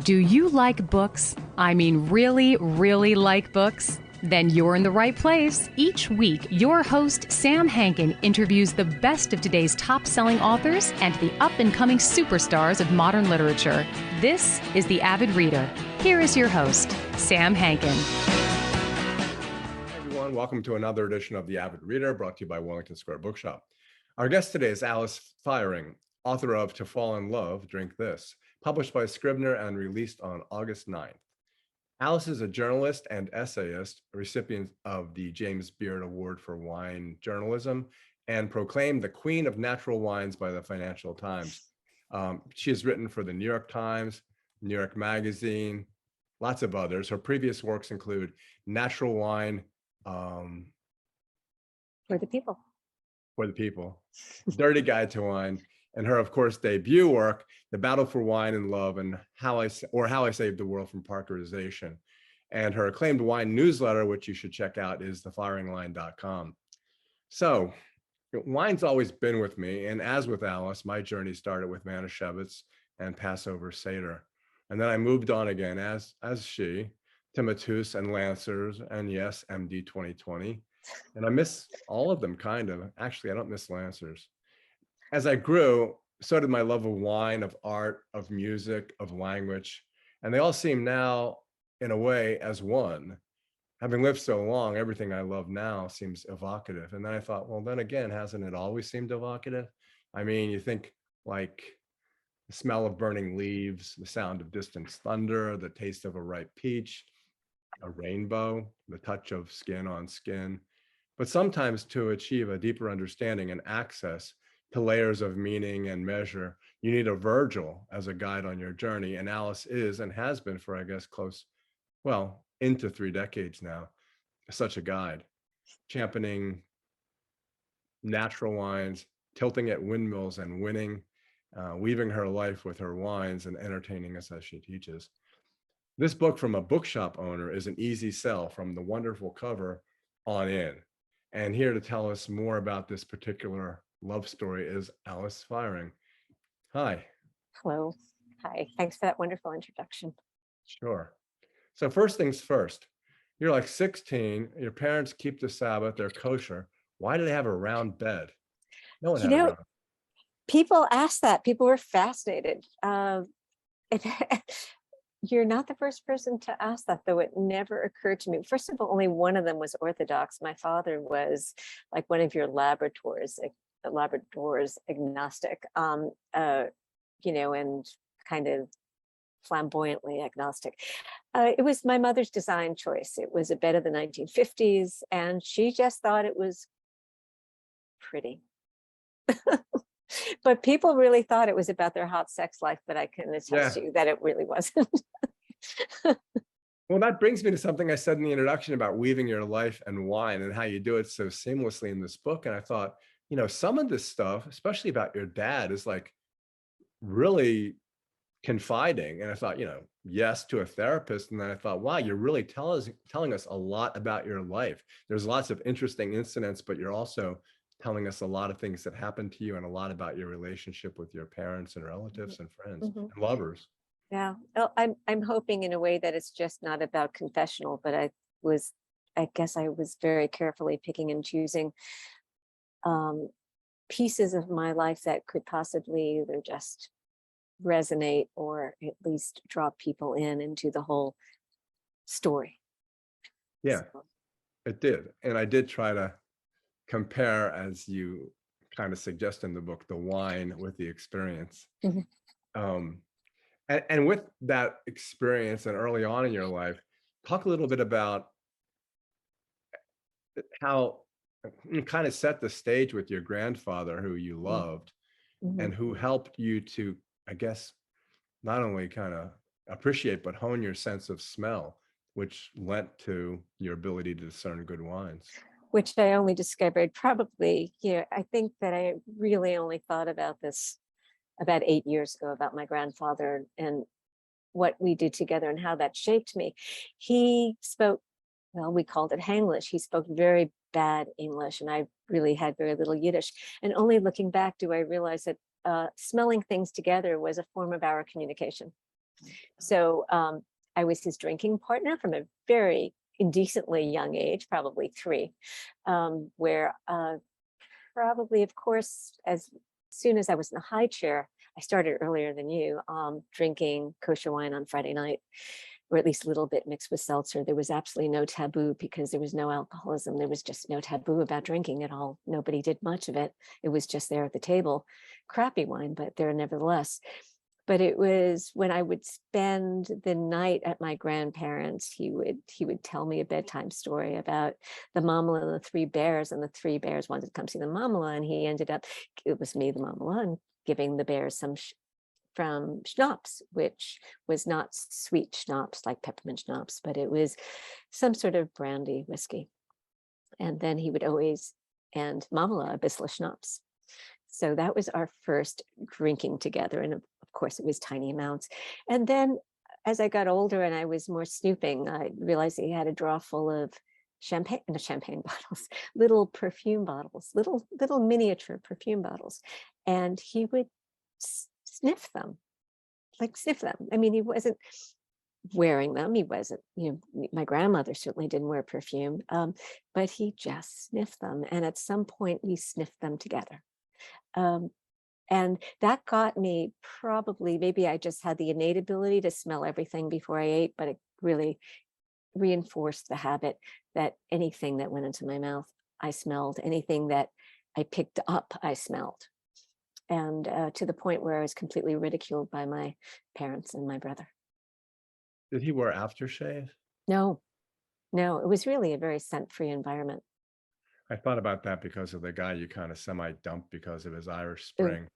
Do you like books? I mean, really, really like books? Then you're in the right place. Each week, your host, Sam Hankin, interviews the best of today's top-selling authors and the up-and-coming superstars of modern literature. This is The Avid Reader. Here is your host, Sam Hankin. Hey everyone, welcome to another edition of The Avid Reader, brought to you by Wellington Square Bookshop. Our guest today is Alice Feiring, author of To Fall in Love, Drink This, published by Scribner and released on August 9th. Alice is a journalist and essayist, a recipient of the James Beard Award for Wine Journalism, and proclaimed the Queen of Natural Wines by the Financial Times. She has written for the New York Times, New York Magazine, lots of others. Her previous works include Natural Wine, For the People, Dirty Guide to Wine, and her, of course, debut work, The Battle for Wine and Love and How I Saved the World from Parkerization. And her acclaimed wine newsletter, which you should check out, is thefieringline.com. So wine's always been with me. And as with Alice, my journey started with Manischewitz and Passover Seder. And then I moved on again, as she, to Matus and Lancers, and yes, MD 2020. And I miss all of them, kind of. Actually, I don't miss Lancers. As I grew, so did my love of wine, of art, of music, of language. And they all seem now, in a way, as one. Having lived so long, everything I love now seems evocative. And then I thought, well, then again, hasn't it always seemed evocative? I mean, you think like the smell of burning leaves, the sound of distant thunder, the taste of a ripe peach, a rainbow, the touch of skin on skin. But sometimes to achieve a deeper understanding and access to layers of meaning and measure, you need a Virgil as a guide on your journey. And Alice is and has been for, I guess, into 3 decades now, such a guide, championing natural wines, tilting at windmills and winning, weaving her life with her wines and entertaining us as she teaches. This book from a bookshop owner is an easy sell from the wonderful cover on in. And here to tell us more about this particular love story is Alice Feiring. Hi. Hello. Hi. Thanks for that wonderful introduction. Sure. So first things first, you're like 16, your parents keep the Sabbath, they're kosher. Why do they have a round bed? No one had a round. People asked that. People were fascinated. You're not the first person to ask that, though it never occurred to me. First of all, only one of them was Orthodox. My father was like one of your Labradors agnostic, and kind of flamboyantly agnostic. It was my mother's design choice. It was a bed of the 1950s, and she just thought it was pretty. But people really thought it was about their hot sex life, but I can attest to you that it really wasn't. Well, that brings me to something I said in the introduction about weaving your life and wine and how you do it so seamlessly in this book. And I thought, some of this stuff, especially about your dad, is like really confiding. And I thought, yes, to a therapist. And then I thought, wow, you're really telling us a lot about your life. There's lots of interesting incidents, but you're also telling us a lot of things that happened to you and a lot about your relationship with your parents and relatives and friends and lovers. Yeah, well, I'm hoping in a way that it's just not about confessional, but I guess I was very carefully picking and choosing pieces of my life that could possibly either just resonate or at least draw people into the whole story. Yeah, it did. And I did try to compare, as you kind of suggest in the book, the wine with the experience. And with that experience and early on in your life, talk a little bit about how you kind of set the stage with your grandfather, who you loved, and who helped you to, I guess, not only kind of appreciate, but hone your sense of smell, which lent to your ability to discern good wines. Which I only discovered probably, I think that I really only thought about this about 8 years ago, about my grandfather and what we did together and how that shaped me. He spoke, well, we called it Hanglish. He spoke very bad English, and I really had very little Yiddish. And only looking back do I realize that smelling things together was a form of our communication. So I was his drinking partner from a very indecently young age, probably 3, where probably, of course, as soon as I was in the high chair, I started earlier than you, drinking kosher wine on Friday night, or at least a little bit mixed with seltzer. There was absolutely no taboo because there was no alcoholism. There was just no taboo about drinking at all. Nobody did much of it. It was just there at the table. Crappy wine, but there nevertheless. But it was when I would spend the night at my grandparents', he would tell me a bedtime story about the mamala and the 3 bears, and the 3 bears wanted to come see the mamala, and he ended up, it was me, the mamala, and giving the bears some from schnapps, which was not sweet schnapps like peppermint schnapps, but it was some sort of brandy whiskey. And then he would always, and mamala, a bissel of schnapps. So that was our first drinking together. And of course, it was tiny amounts. And then as I got older and I was more snooping, I realized he had a drawer full of champagne bottles, little perfume bottles, little miniature perfume bottles. And he would sniff them. I mean, he wasn't wearing them. He wasn't, my grandmother certainly didn't wear perfume, but he just sniffed them. And at some point we sniffed them together. And that got me, probably, maybe I just had the innate ability to smell everything before I ate, but it really reinforced the habit that anything that went into my mouth, I smelled. Anything that I picked up, I smelled. And to the point where I was completely ridiculed by my parents and my brother. Did he wear aftershave? No, it was really a very scent-free environment. I thought about that because of the guy you kind of semi-dumped because of his Irish Ooh, Spring.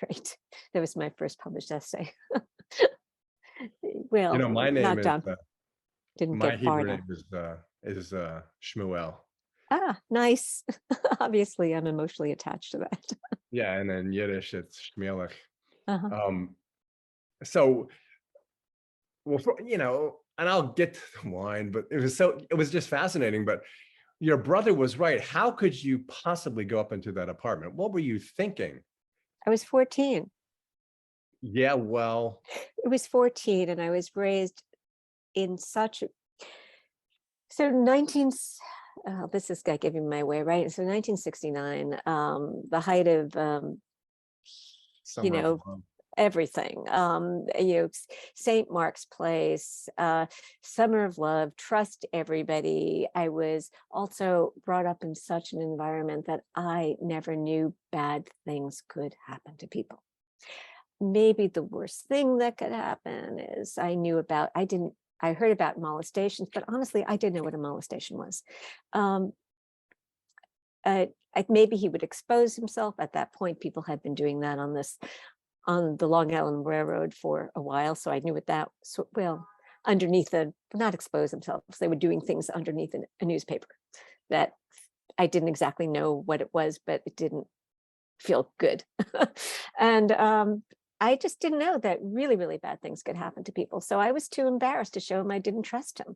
right. That was my first published essay. Well, My name not is dump. Didn't my get far Hebrew enough. name is Shmuel. Ah, nice. Obviously, I'm emotionally attached to that. Yeah, and in Yiddish it's Shmuelech. Uh-huh. So, well, and I'll get to the wine, but it was just fascinating. But your brother was right. How could you possibly go up into that apartment? What were you thinking? I was 14. Yeah, well, It was 14, and I was raised in such a, so 19, this is giving my way, right? So 1969, the height of, Summer of Love. everything, St. Mark's Place, Summer of Love, trust everybody. I was also brought up in such an environment that I never knew bad things could happen to people. Maybe the worst thing that could happen is I heard about molestations, but honestly, I didn't know what a molestation was. Maybe he would expose himself. At that point, people had been doing that on the Long Island Railroad for a while. So I knew what that, underneath not expose themselves. They were doing things underneath a newspaper that I didn't exactly know what it was, but it didn't feel good. And I just didn't know that really, really bad things could happen to people. So I was too embarrassed to show him I didn't trust him.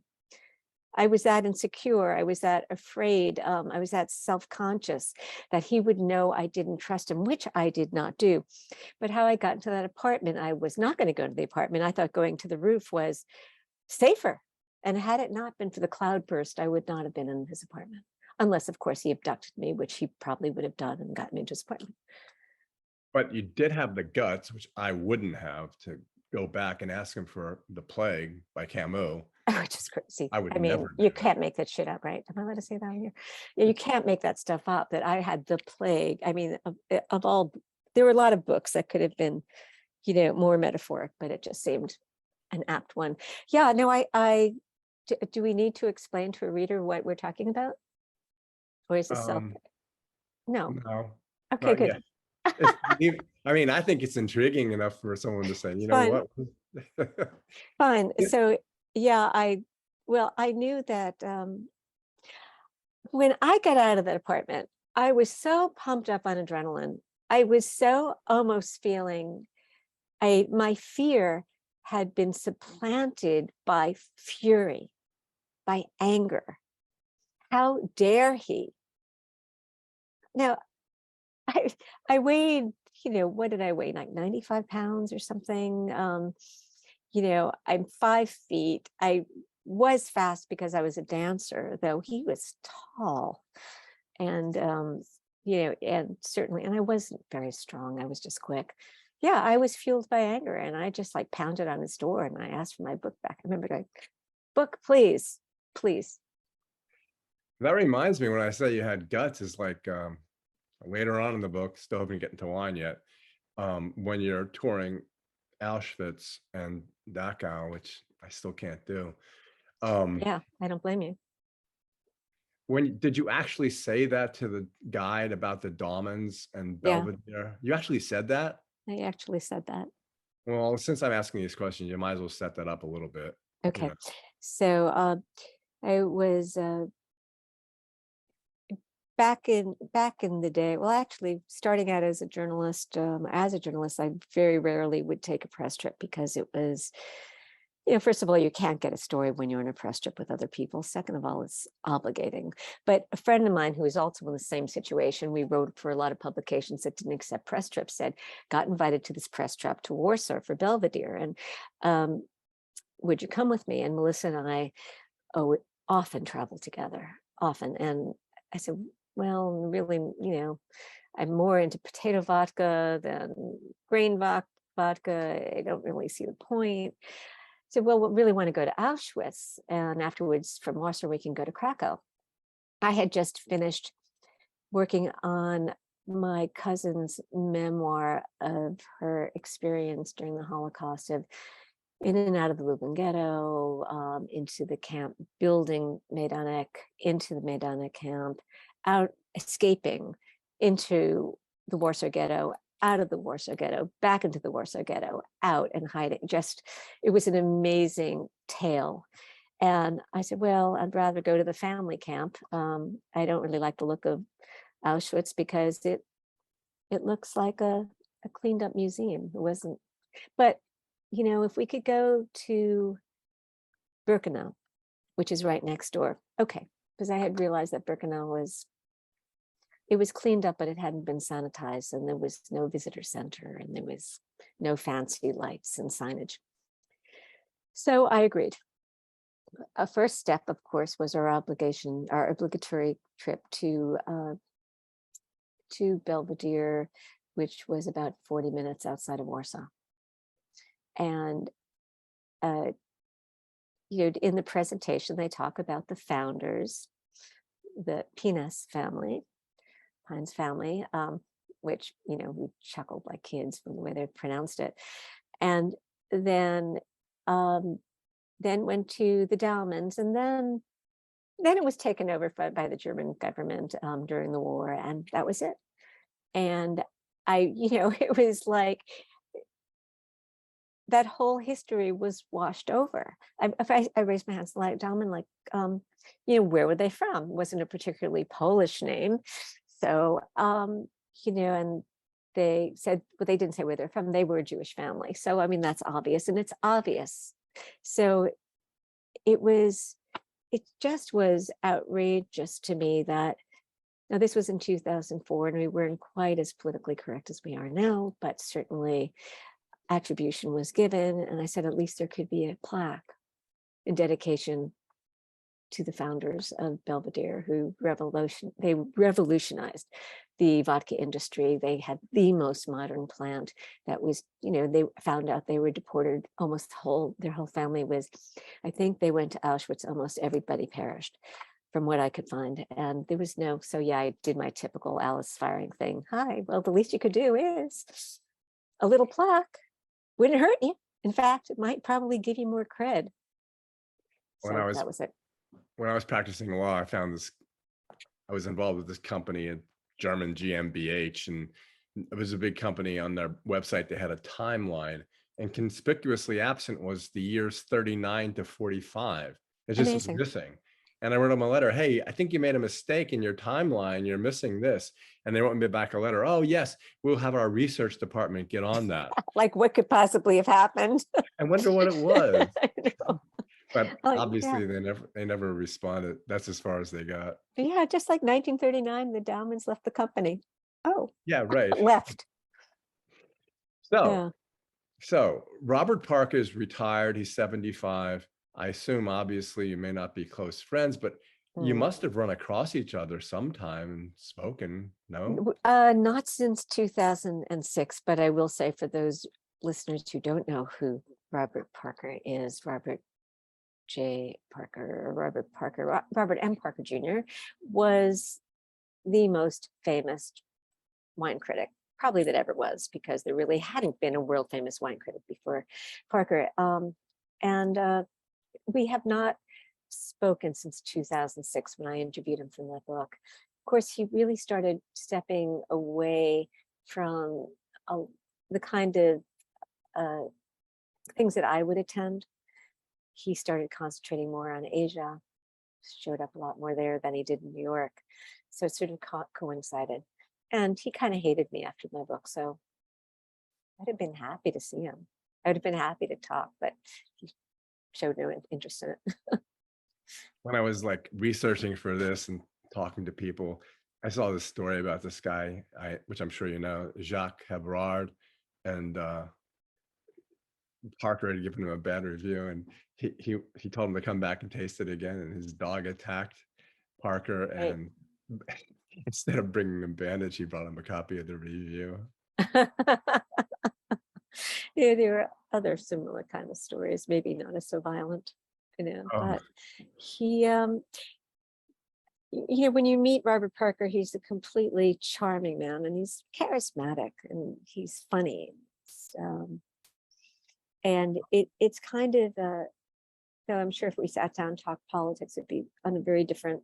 I was that insecure. I was that afraid. I was that self-conscious that he would know I didn't trust him, which I did not do. But how I got into that apartment, I was not going to go to the apartment. I thought going to the roof was safer. And had it not been for the cloudburst, I would not have been in his apartment. Unless, of course, he abducted me, which he probably would have done and gotten me into his apartment. But you did have the guts, which I wouldn't have, to go back and ask him for The Plague by Camus. Which is crazy. I would mean, never do you that. Can't make that shit up, right? Am I allowed to say that on here? Yeah, you can't make that stuff up, that I had the plague. I mean, of all, there were a lot of books that could have been, more metaphoric, but it just seemed an apt one. Yeah, no, do we need to explain to a reader what we're talking about? Or is this self? No. No. Okay, good. Yet. I mean, I think it's intriguing enough for someone to say, Fine. what? Fine. So, yeah, I knew that when I got out of that apartment, I was so pumped up on adrenaline. I was so almost feeling my fear had been supplanted by fury, by anger. How dare he? Now, I weighed, what did I weigh? Like 95 pounds or something. I'm 5 feet. I was fast because I was a dancer, though he was tall. And, and certainly, and I wasn't very strong. I was just quick. Yeah, I was fueled by anger, and I just like pounded on his door and I asked for my book back. I remember going, book, please, please. That reminds me, when I say you had guts, is like later on in the book, still haven't gotten to wine yet, when you're touring Auschwitz and Dachau, which I still can't do. Yeah, I don't blame you. Did you actually say that to the guide about the Daumens and Yeah. Belvedere? You actually said that? I actually said that. Well, since I'm asking these questions, you might as well set that up a little bit. Okay. So I was back in the day, well, actually starting out as a journalist, I very rarely would take a press trip because it was, first of all, you can't get a story when you're on a press trip with other people. Second of all, it's obligating. But a friend of mine who was also in the same situation, we wrote for a lot of publications that didn't accept press trips, got invited to this press trip to Warsaw for Belvedere. And would you come with me? And Melissa and I often travel together, often. And I said, well, really, I'm more into potato vodka than grain vodka. I don't really see the point. So, well, we really want to go to Auschwitz, and afterwards from Warsaw, we can go to Krakow. I had just finished working on my cousin's memoir of her experience during the Holocaust, of in and out of the Lublin ghetto, into the camp, building Majdanek, into the Majdanek camp, out, escaping into the Warsaw ghetto, out of the Warsaw ghetto, back into the Warsaw ghetto, out and hiding. It was an amazing tale. And I said, well, I'd rather go to the family camp. I don't really like the look of Auschwitz because it looks like a cleaned up museum. It wasn't, but if we could go to Birkenau, which is right next door. Okay, because I had realized that Birkenau was cleaned up, but it hadn't been sanitized, and there was no visitor center, and there was no fancy lights and signage. So I agreed. A first step, of course, was our obligatory trip to Belvedere, which was about 40 minutes outside of Warsaw. And in the presentation, they talk about the founders, the Pines family, which, we chuckled like kids from the way they pronounced it. And then went to the Daumens, and then it was taken over by the German government during the war, and that was it. And it was like that whole history was washed over. I raised my hands like Daumen, like, where were they from? Wasn't a particularly Polish name. So, and they said, well, they didn't say where they're from. They were a Jewish family. So, I mean, that's obvious, and it's obvious. So it just was outrageous to me that, now this was in 2004, and we weren't quite as politically correct as we are now, but certainly attribution was given. And I said, at least there could be a plaque in dedication to the founders of Belvedere, who revolutionized the vodka industry. They had the most modern plant that was, they found out they were deported, almost their whole family was, I think they went to Auschwitz, almost everybody perished from what I could find. And there was so yeah, I did my typical Alice Feiring thing. Hi, well, the least you could do is a little plaque. Wouldn't hurt you. In fact, it might probably give you more cred. So that was it. When I was practicing law, I found this, I was involved with this company, a German GmbH, and it was a big company. On their website, they had a timeline, and conspicuously absent was the years 39 to 45. It just was missing. And I wrote them a letter, hey, I think you made a mistake in your timeline. You're missing this. And they wrote me back a letter. Oh, yes, we'll have our research department get on that. Like, what could possibly have happened? I wonder what it was. I know. But obviously, yeah, they never responded. That's as far as they got. Yeah, just like 1939, the Daumens left the company. Oh, yeah, right. Left. So, So Robert Parker is retired. He's 75. I assume, obviously, you may not be close friends, but you Mm. must have run across each other sometime and spoken, no? Not since 2006, but I will say for those listeners who don't know who Robert Parker is, Robert J. Parker, or Robert M. Parker Jr. was the most famous wine critic probably that ever was, because there really hadn't been a world famous wine critic before Parker. And we have not spoken since 2006 when I interviewed him for my book. Of course, he really started stepping away from the kind of things that I would attend. He started concentrating more on Asia, showed up a lot more there than he did in New York. So it sort of coincided. And he kind of hated me after my book. So I'd have been happy to see him. I would have been happy to talk, but he showed no interest in it. When I was like researching for this and talking to people, I saw this story about this guy, which I'm sure you know, Jacques Hebrard, and Parker had given him a bad review, and he told him to come back and taste it again, and his dog attacked Parker, Right. and instead of bringing him bandage, he brought him a copy of the review. Yeah, there were other similar kind of stories, maybe not as so violent, but he, when you meet Robert Parker, he's a completely charming man, and he's charismatic, and he's funny. And it's kind of, so I'm sure if we sat down and talked politics, it'd be on a very different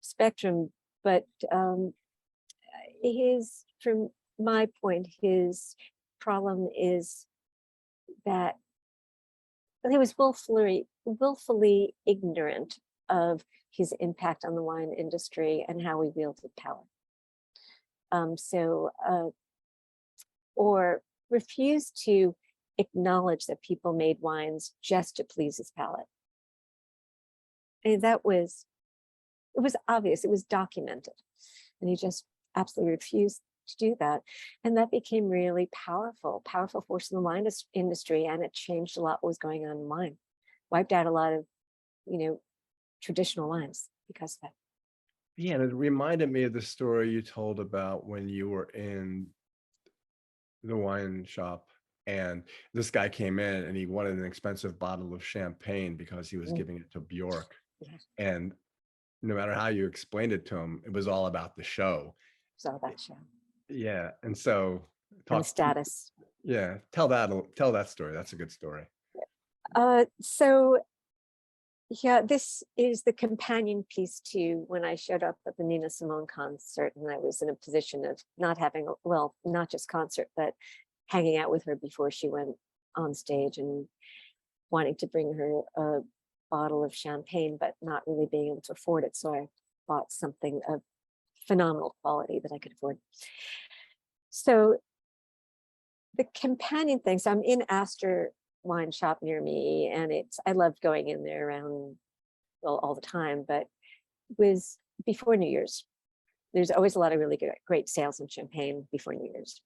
spectrum. But from my point, his problem is that he was willfully ignorant of his impact on the wine industry and how he wielded power. Or refused to acknowledge that people made wines just to please his palate. And it was obvious, it was documented, and he just absolutely refused to do that. And that became really powerful force in the wine industry, and it changed a lot what was going on in wine. Wiped out a lot of, traditional wines because of that. Yeah, and it reminded me of the story you told about when you were in the wine shop, and this guy came in and he wanted an expensive bottle of champagne because he was giving it to Bjork. Yeah. And no matter how you explained it to him, it was all about the show. It's all that show. Yeah. And so And the status. Yeah. Tell that story. That's a good story. So yeah, this is the companion piece to when I showed up at the Nina Simone concert, and I was in a position of not having, not just concert, but hanging out with her before she went on stage, and wanting to bring her a bottle of champagne, but not really being able to afford it. So I bought something of phenomenal quality that I could afford. So the companion thing, so I'm in Astor wine shop near me, and I love going in there around, all the time, but it was before New Year's. There's always a lot of really great sales in champagne before New Year's.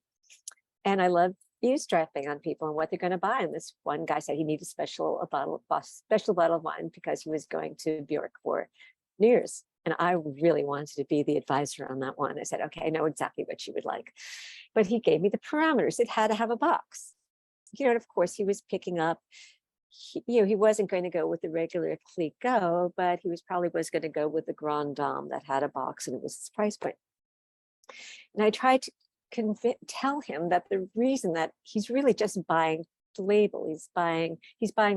And I love eavesdropping on people and what they're going to buy. And this one guy said he needed a special bottle of wine because he was going to Bjork for New Year's. And I really wanted to be the advisor on that one. I said, okay, I know exactly what you would like. But he gave me the parameters. It had to have a box. And of course, he was picking up, he wasn't going to go with the regular Clicquot, but he probably was going to go with the Grand Dame that had a box, and it was his price point. And I tried to tell him that the reason that he's really just buying the label, he's buying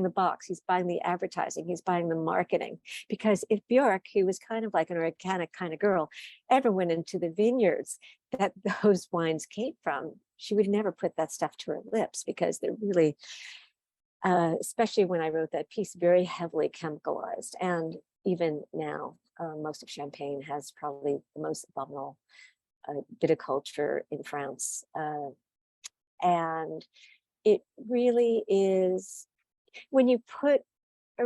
the box, he's buying the advertising, he's buying the marketing. Because if Bjork, who was kind of like an organic kind of girl, ever went into the vineyards that those wines came from, she would never put that stuff to her lips, because they're really, especially when I wrote that piece, very heavily chemicalized. And even now, most of Champagne has probably the most abominable viticulture in France. And it really is, when you put a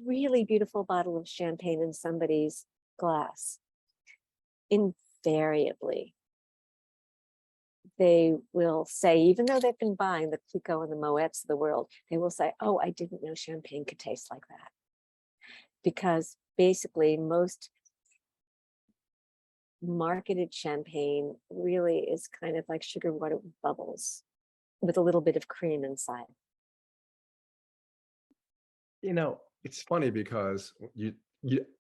really beautiful bottle of champagne in somebody's glass, invariably they will say, even though they've been buying the Clicquot and the Moets of the world, they will say, oh, I didn't know champagne could taste like that. Because basically most marketed champagne really is kind of like sugar water with bubbles with a little bit of cream inside. You know, it's funny because you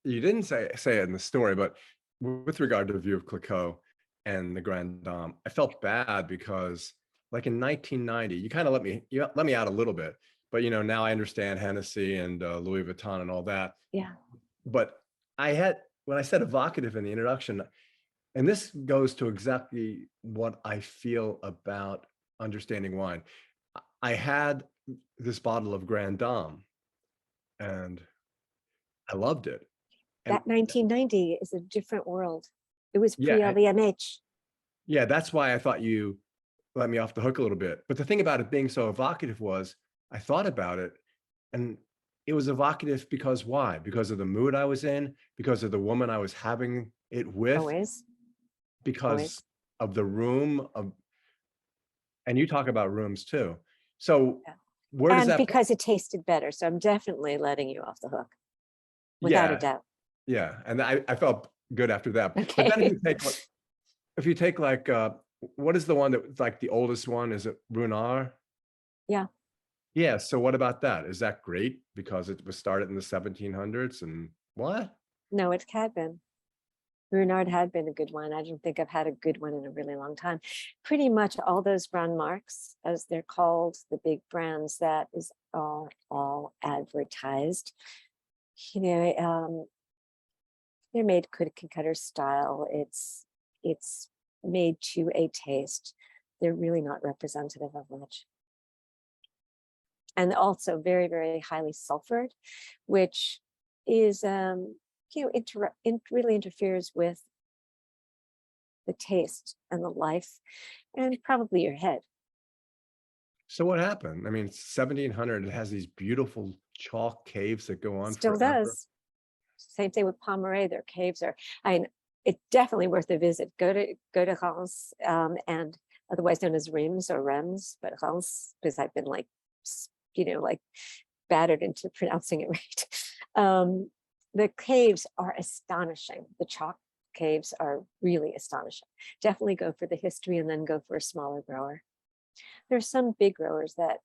didn't say it in the story, but with regard to the view of Clicquot and the Grand Dame, I felt bad because like in 1990, you kind of let me out a little bit, but you know, now I understand Hennessy and Louis Vuitton and all that. Yeah. But when I said evocative in the introduction, and this goes to exactly what I feel about understanding wine. I had this bottle of Grand Dame and I loved it. And That 1990 is a different world. It was yeah, pre-LVMH. yeah, that's why I thought you let me off the hook a little bit. But the thing about it being so evocative was I thought about it and it was evocative because why? Because of the mood I was in, because of the woman I was having it with, Always. because of the room and you talk about rooms too. So Yeah. where does And that because it tasted better. So I'm definitely letting you off the hook. Without a doubt. Yeah. And I felt good after that. Okay. But then if you take like what is the one that's like the oldest one? Is it Ruinart? Yeah. Yeah. So what about that? Is that great because it was started in the 1700s and what? No, it had been. Ruinart had been a good one. I don't think I've had a good one in a really long time. Pretty much all those brand marks, as they're called, the big brands, that is all advertised. You know, they're made cookie cutter style. It's made to a taste. They're really not representative of much. And also very, very highly sulfured, which is you know, really interferes with the taste and the life and probably your head. So what happened? I mean, it's 1700, it has these beautiful chalk caves that go on Still forever. does. Same thing with Pomeray. Their caves are, I mean, it's definitely worth a visit. Go to Reims, and otherwise known as Reims or Reims, but Reims, because I've been like, you know, like battered into pronouncing it right. The caves are astonishing. The chalk caves are really astonishing. Definitely go for the history and then go for a smaller grower. There's some big growers that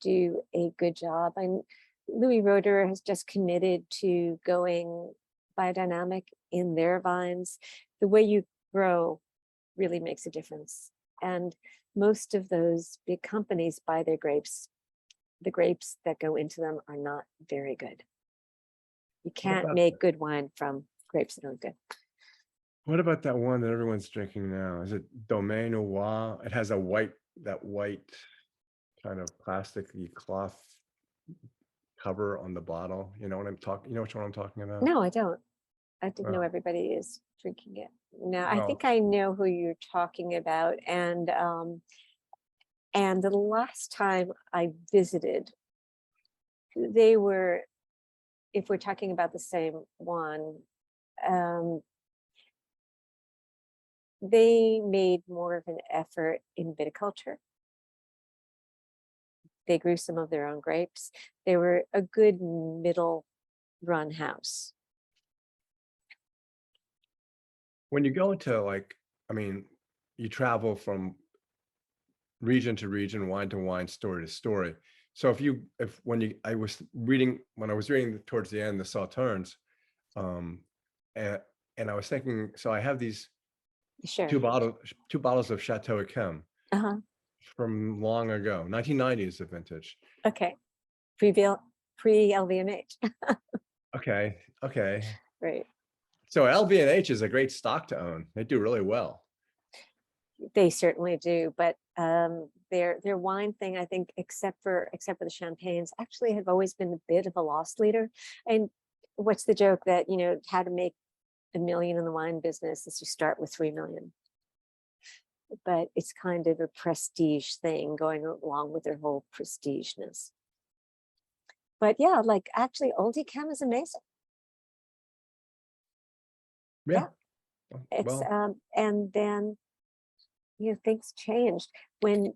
do a good job. And Louis Roeder has just committed to going biodynamic in their vines. The way you grow really makes a difference. And most of those big companies buy their grapes. The grapes that go into them are not very good. You can't make good wine from grapes that aren't good. What about that one that everyone's drinking now? Is it Domaine Noir? It has that white kind of plasticky cloth cover on the bottle. You know what I'm talking? You know which one I'm talking about? No, I don't. I didn't know Oh. everybody is drinking it. No, I No. think I know who you're talking about. And the last time I visited, they were, if we're talking about the same one, they made more of an effort in viticulture. They grew some of their own grapes. They were a good middle run house. When you go into like, I mean, you travel from region to region, wine to wine, story to story. So when I was reading towards the end, the Sauternes, and I was thinking, so I have these Sure. two bottles of Chateau Yquem from long ago, 1990 is the vintage. Okay, pre-LVMH. Okay. Right. So LVMH is a great stock to own. They do really well. They certainly do, but their wine thing, I think, except for the champagnes, actually have always been a bit of a loss leader. And what's the joke that, you know, how to make $1 million in the wine business is you start with 3 million. But it's kind of a prestige thing going along with their whole prestigeness. But yeah, like actually Old Yquem is amazing. Yeah. It's Well, and then things changed when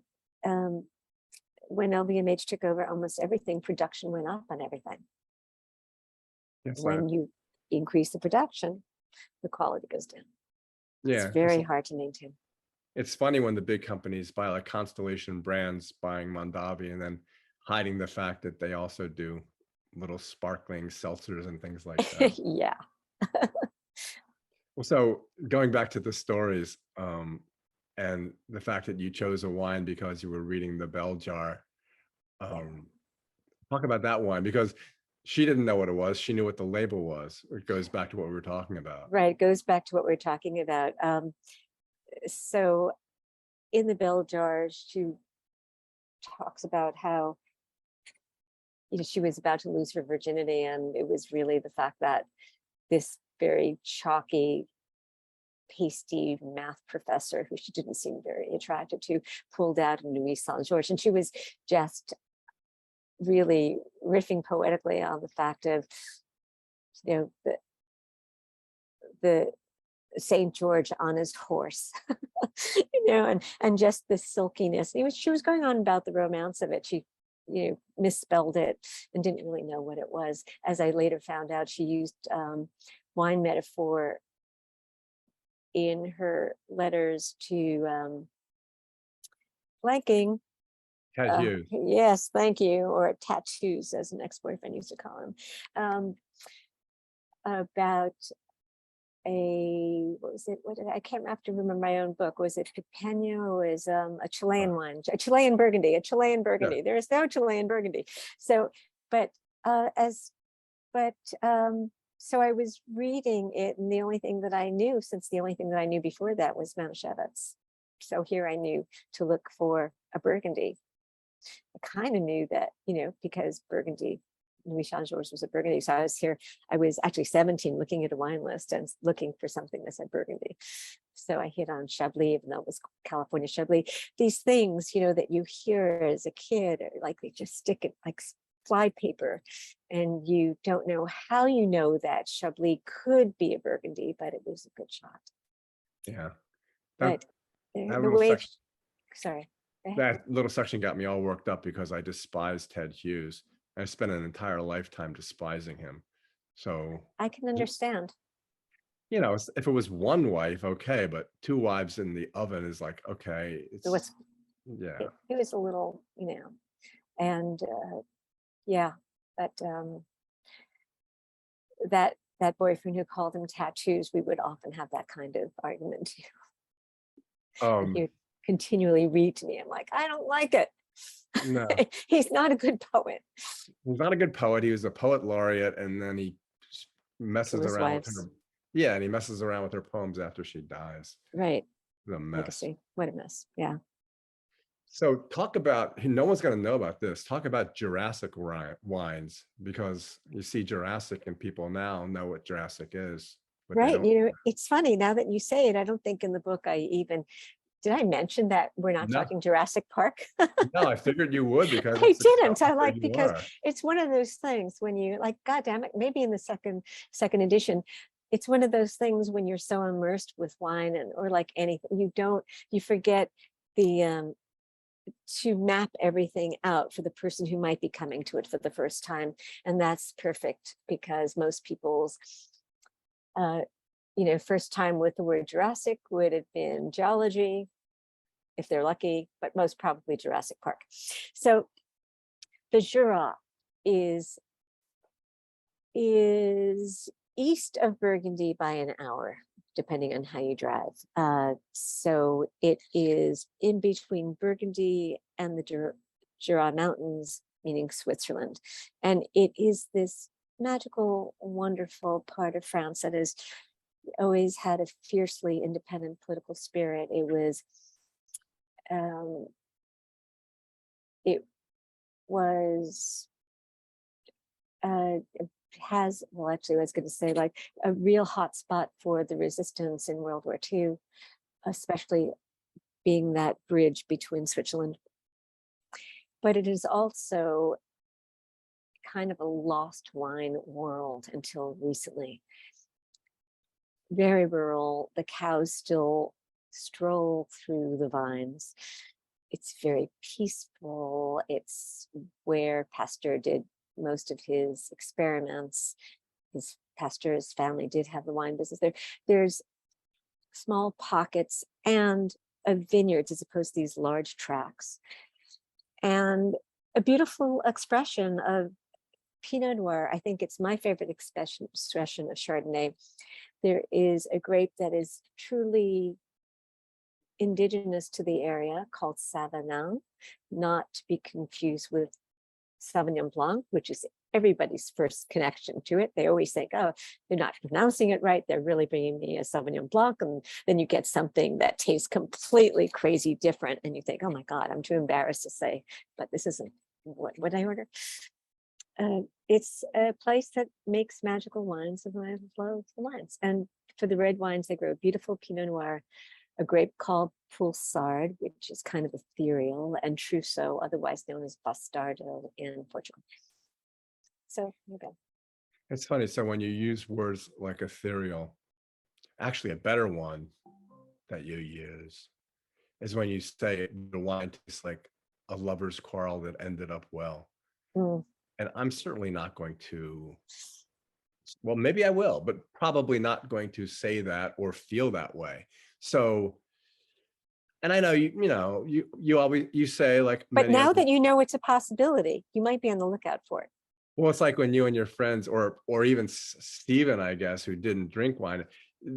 LVMH took over almost everything. Production went up on everything. Yes, When you increase the production, the quality goes down. yeah, It's very hard to maintain. it's funny when the big companies buy, like Constellation Brands buying Mondavi and then hiding the fact that they also do little sparkling seltzers and things like that. Yeah. Well, so going back to the stories, and the fact that you chose a wine because you were reading the bell jar. Talk about that wine, because she didn't know what it was. She knew what the label was. It goes back to what we were talking about. Right. It goes back to what we were talking about. So in the bell jar, she talks about how she was about to lose her virginity, and it was really the fact that this very chalky, pasty math professor, who she didn't seem very attracted to, pulled out a Louis Saint-Georges, and she was just really riffing poetically on the fact of the St. George on his horse, and just the silkiness. She was going on about the romance of it. She misspelled it and didn't really know what it was. As I later found out, she used wine metaphor in her letters to blanking. Tattoos. Yes, thank you. Or tattoos, as an ex-boyfriend used to call him. About what was it? I can't have to remember my own book. Was it Pipeño? Was a Chilean wine, a Chilean Burgundy. Yeah. There is no Chilean Burgundy. So, so I was reading it, and the only thing that I knew, since the only thing that I knew before that was Manischewitz. So here I knew to look for a Burgundy. I kind of knew that, because Burgundy, Louis Saint-Georges was a Burgundy. So I was actually 17 looking at a wine list and looking for something that said Burgundy. So I hit on Chablis, even though it was California Chablis. These things, that you hear as a kid, like they just stick it like fly paper, and you don't know how you know that Chablis could be a Burgundy, but it was a good shot. Yeah. But sorry. That little section got me all worked up because I despised Ted Hughes. I spent an entire lifetime despising him. So I can understand. If it was one wife, okay, but two wives in the oven is like, okay. It was a little, and but that boyfriend who called him tattoos, we would often have that kind of argument too. He would continually read to me. I'm like, I don't like it. No. He's not a good poet. He's not a good poet. He was a poet laureate, and then he messes around with her. Yeah, and he messes around with her poems after she dies. Right. It's a mess. Legacy. What a mess. Yeah. So talk about, no one's going to know about this. Talk about Jurassic wines, because you see Jurassic and people now know what Jurassic is. Right. It's funny now that you say it. I don't think in the book did I mention that we're not talking Jurassic Park? No, I figured you would, because I didn't. Because it's one of those things when you God damn it, maybe in the second edition, it's one of those things when you're so immersed with wine or like anything, you forget to map everything out for the person who might be coming to it for the first time. And that's perfect, because most people's first time with the word Jurassic would have been geology, if they're lucky, but most probably Jurassic Park. So the Jura is east of Burgundy by an hour, depending on how you drive. So it is in between Burgundy and the Jura Mountains, meaning Switzerland. And it is this magical, wonderful part of France that has always had a fiercely independent political spirit. I was going to say, like, a real hot spot for the resistance in World War II, especially being that bridge between Switzerland. But it is also kind of a lost wine world until recently. Very rural. The cows still stroll through the vines. It's very peaceful. It's where Pasteur did most of his experiments. Pasteur's family did have the wine business there. There's small pockets and of vineyards as opposed to these large tracts. And a beautiful expression of Pinot Noir. I think it's my favorite expression of Chardonnay. There is a grape that is truly indigenous to the area called Sauvignon, not to be confused with Sauvignon Blanc, which is everybody's first connection to it. They always think, oh, they're not pronouncing it right. They're really bringing me a Sauvignon Blanc. And then you get something that tastes completely crazy different. And you think, oh my God, I'm too embarrassed to say, but this isn't what I order. It's a place that makes magical wines, and I love the wines. And for the red wines, they grow a beautiful Pinot Noir, a grape called Pulsard, which is kind of ethereal, and Trousseau, otherwise known as Bastardo in Portugal. So, okay. It's funny. So when you use words like ethereal, actually a better one that you use is when you say the wine tastes like a lover's quarrel that ended up well. And I'm certainly not going to, well, maybe I will, but probably not going to say that or feel that way. So, and I know you always say like, but now that you know it's a possibility, you might be on the lookout for it. Well, it's like when you and your friends, or even Stephen, I guess, who didn't drink wine,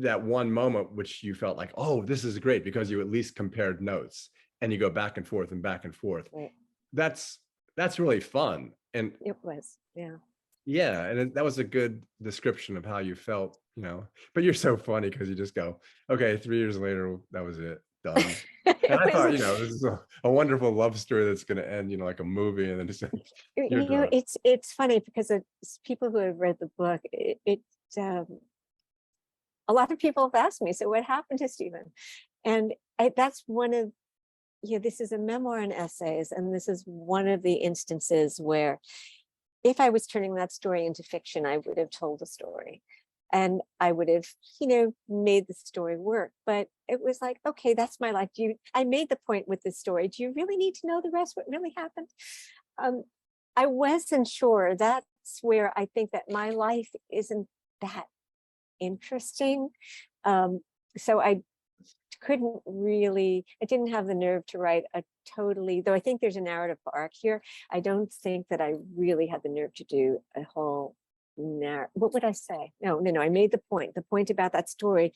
that one moment which you felt like, oh, this is great, because you at least compared notes and you go back and forth and back and forth. Right. That's really fun. And it was, yeah. Yeah, and that was a good description of how you felt, but you're so funny because you just go, okay, 3 years later, that was it, done. And I thought, this is a wonderful love story that's going to end, like a movie, and then just it's funny because it's people who have read the book, a lot of people have asked me, so what happened to Stephen? And that's one of, this is a memoir and essays, and this is one of the instances where if I was turning that story into fiction, I would have told a story. And I would have, made the story work. But it was like, okay, that's my life. I made the point with this story. Do you really need to know the rest, what really happened? I wasn't sure. That's where I think that my life isn't that interesting. So I didn't have the nerve to write a totally, though I think there's a narrative arc here. I don't think that I really had the nerve to do a whole what would I say? No, I made the point. The point about that story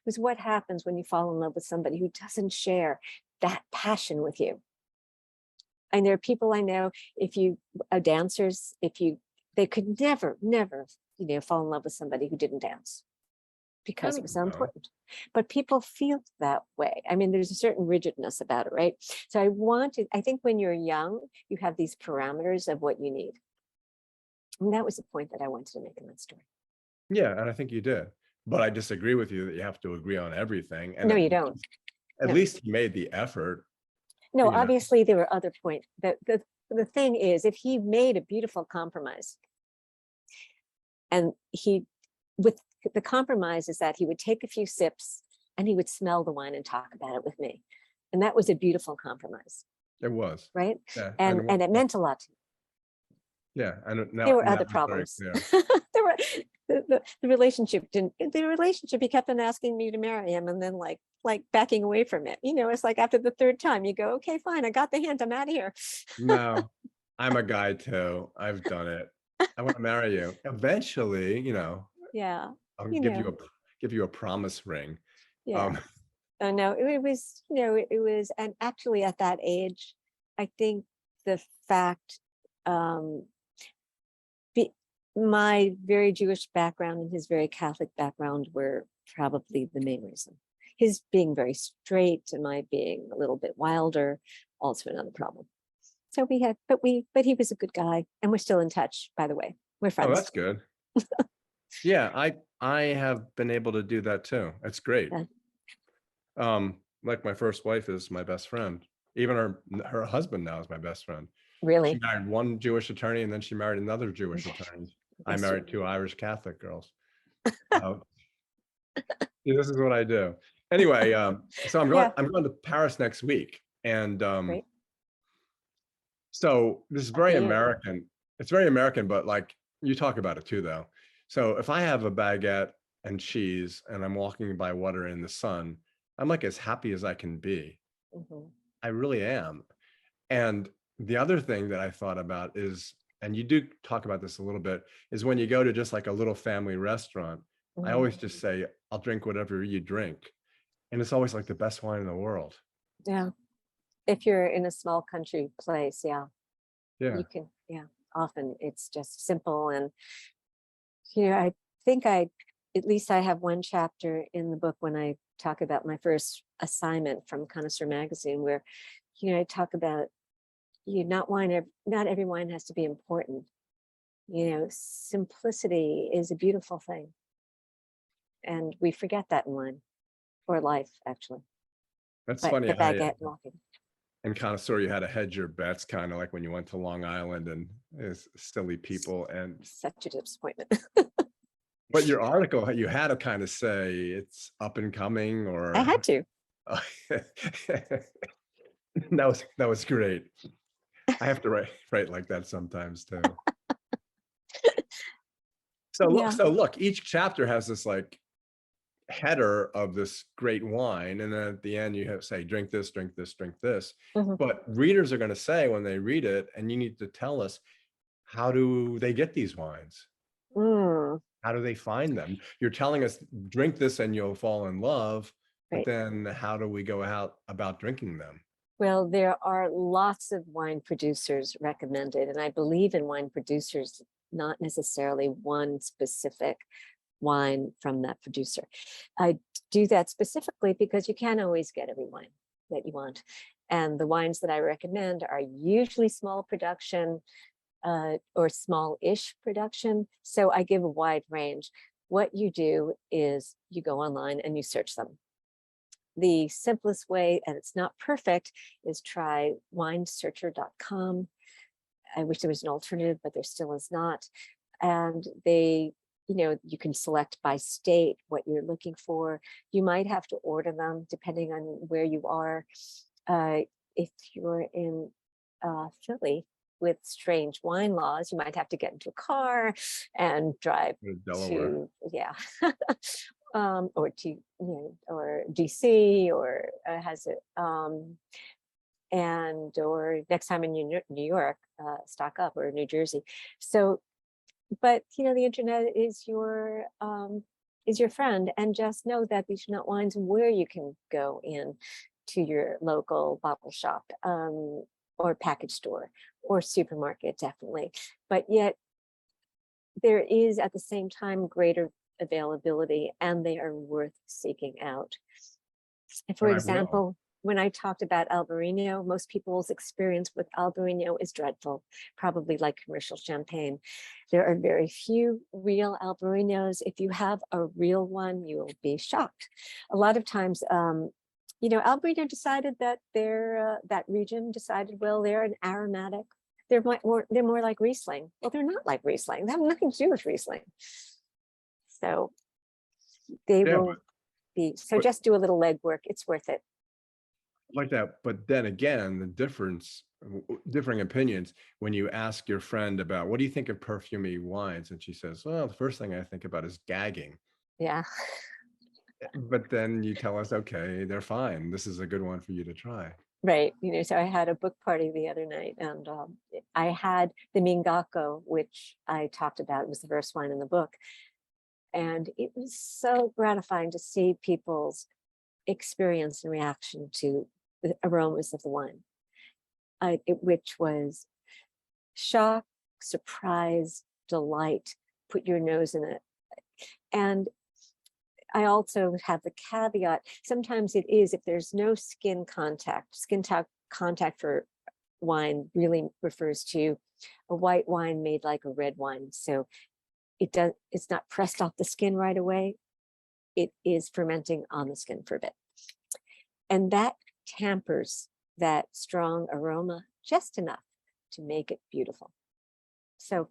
was what happens when you fall in love with somebody who doesn't share that passion with you. And there are people I know, dancers, they could never, fall in love with somebody who didn't dance because it was so important. But people feel that way. I mean, there's a certain rigidness about it, right? So I think when you're young, you have these parameters of what you need. And that was the point that I wanted to make in that story. Yeah, and I think you did. But I disagree with you that you have to agree on everything. And no, you don't. At least he made the effort. No, obviously there were other points. The thing is, if he made a beautiful compromise, and with the compromise is that he would take a few sips and he would smell the wine and talk about it with me. And that was a beautiful compromise. It was. Right? Yeah. And it meant a lot to me. Yeah, and there were other problems. There were the relationship he kept on asking me to marry him, and then like backing away from it. It's like after the third time you go, okay, fine, I got the hint, I'm out of here. No, I'm a guy too. I've done it. I want to marry you eventually. Yeah. I'll give you a promise ring. Yeah. No, it was, and actually at that age, I think the fact. My very Jewish background and his very Catholic background were probably the main reason. His being very straight and my being a little bit wilder, also another problem. So but he was a good guy, and we're still in touch, by the way. We're friends. Oh, that's good. Yeah, I have been able to do that too. It's great. Yeah. Like my first wife is my best friend. Even her husband now is my best friend. Really? She married one Jewish attorney, and then she married another Jewish attorney. I married two Irish Catholic girls. This is what I do. Anyway, so Yeah. I'm going to Paris next week. And Great. so this is very Lucky you. American. It's very American, but like you talk about it too, though. So if I have a baguette and cheese and I'm walking by water in the sun, I'm like as happy as I can be. Mhm. I really am. And the other thing that I thought about is, and you do talk about this a little bit, is when you go to just like a little family restaurant, I Mhm. always just say, I'll drink whatever you drink. And it's always like the best wine in the world. Yeah. If you're in a small country place, yeah, Yeah. you can, yeah, often it's just simple. And, I think at least I have one chapter in the book when I talk about my first assignment from Connoisseur magazine where, I talk about, not every wine has to be important. Simplicity is a beautiful thing. And we forget that in wine or life, actually. That's But funny. the baguette walking. In Connoisseur, you had to hedge your bets, kind of like when you went to Long Island and it's silly people. And Such a disappointment. but your article, you had to kind of say it's up and coming, I or had to. that was great. I have to write like that sometimes too. Yeah. So look, each chapter has this like header of this great wine, and then at the end you have say, drink this, drink this, drink this. Mhm. But readers are going to say when they read it, and you need to tell us, how do they get these wines? Mm, How do they find them? You're telling us drink this and you'll fall in love, but right. then how do we go out about drinking them? Well, there are lots of wine producers recommended, and I believe in wine producers, not necessarily one specific wine from that producer. I do that specifically because you can't always get every wine that you want. And the wines that I recommend are usually small production or small-ish production. So I give a wide range. What you do is you go online and you search them. The simplest way, and it's not perfect, is try winesearcher.com. I wish there was an alternative, but there still is not. And you can select by state what you're looking for. You might have to order them depending on where you are. If you're in Philly with strange wine laws, you might have to get into a car and drive Delaware. to, yeah. Or to, or DC, or has it, or next time in New York, stock up, or New Jersey. So, but the internet is your friend, and just know that these are not wines where you can go in to your local bottle shop, or package store or supermarket, definitely. But yet there is at the same time greater availability, and they are worth seeking out. For example, when I talked about Albarino, most people's experience with Albarino is dreadful, probably like commercial champagne. There are very few real Albarinos. If you have a real one, you will be shocked. A lot of times, Albarino decided that that region decided, well, they're an aromatic. They're more like Riesling. Well, they're not like Riesling. They have nothing to do with Riesling. So they will be. So just do a little legwork. It's worth it. Like that. But then again, the differing opinions when you ask your friend about what do you think of perfumey wines, and she says, well, the first thing I think about is gagging. Yeah. But then you tell us, okay, they're fine. This is a good one for you to try. Right. So I had a book party the other night, and I had the Mingako, which I talked about. It was the first wine in the book. And it was so gratifying to see people's experience and reaction to the aromas of the wine, which was shock, surprise, delight, put your nose in it. And I also have the caveat, sometimes it is, if there's no skin contact for wine really refers to a white wine made like a red wine. So it's not pressed off the skin right away. It is fermenting on the skin for a bit. And that tampers that strong aroma just enough to make it beautiful. So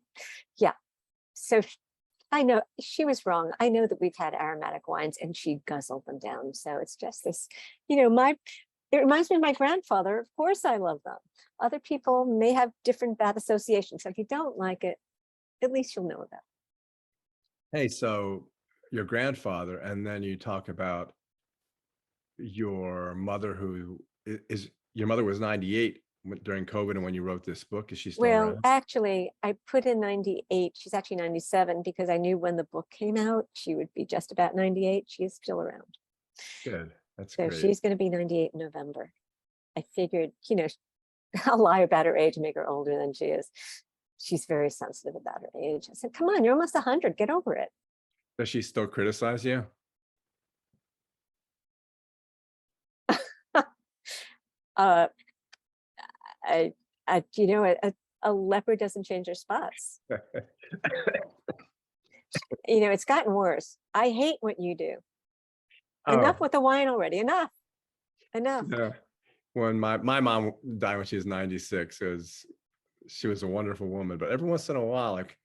yeah, so I know she was wrong. I know that we've had aromatic wines and she guzzled them down. So it's just this, it reminds me of my grandfather. Of course I love them. Other people may have different bad associations. So if you don't like it, at least you'll know about it. Hey, so your grandfather, and then you talk about your mother, who is your mother was 98 during COVID, and when you wrote this book. Is she still Well, around? actually, I put in 98. She's actually 97 because I knew when the book came out, she would be just about 98. She is still around. Good. That's So great. she's going to be 98 in November. I figured, I'll lie about her age and make her older than she is. She's very sensitive about her age. I said, come on, you're almost 100. Get over it. Does she still criticize you? uh, a leopard doesn't change their spots. It's gotten worse. I hate what you do. Enough with the wine already. Enough. Yeah. When my mom died when she was 96, she was a wonderful woman, but every once in a while, like,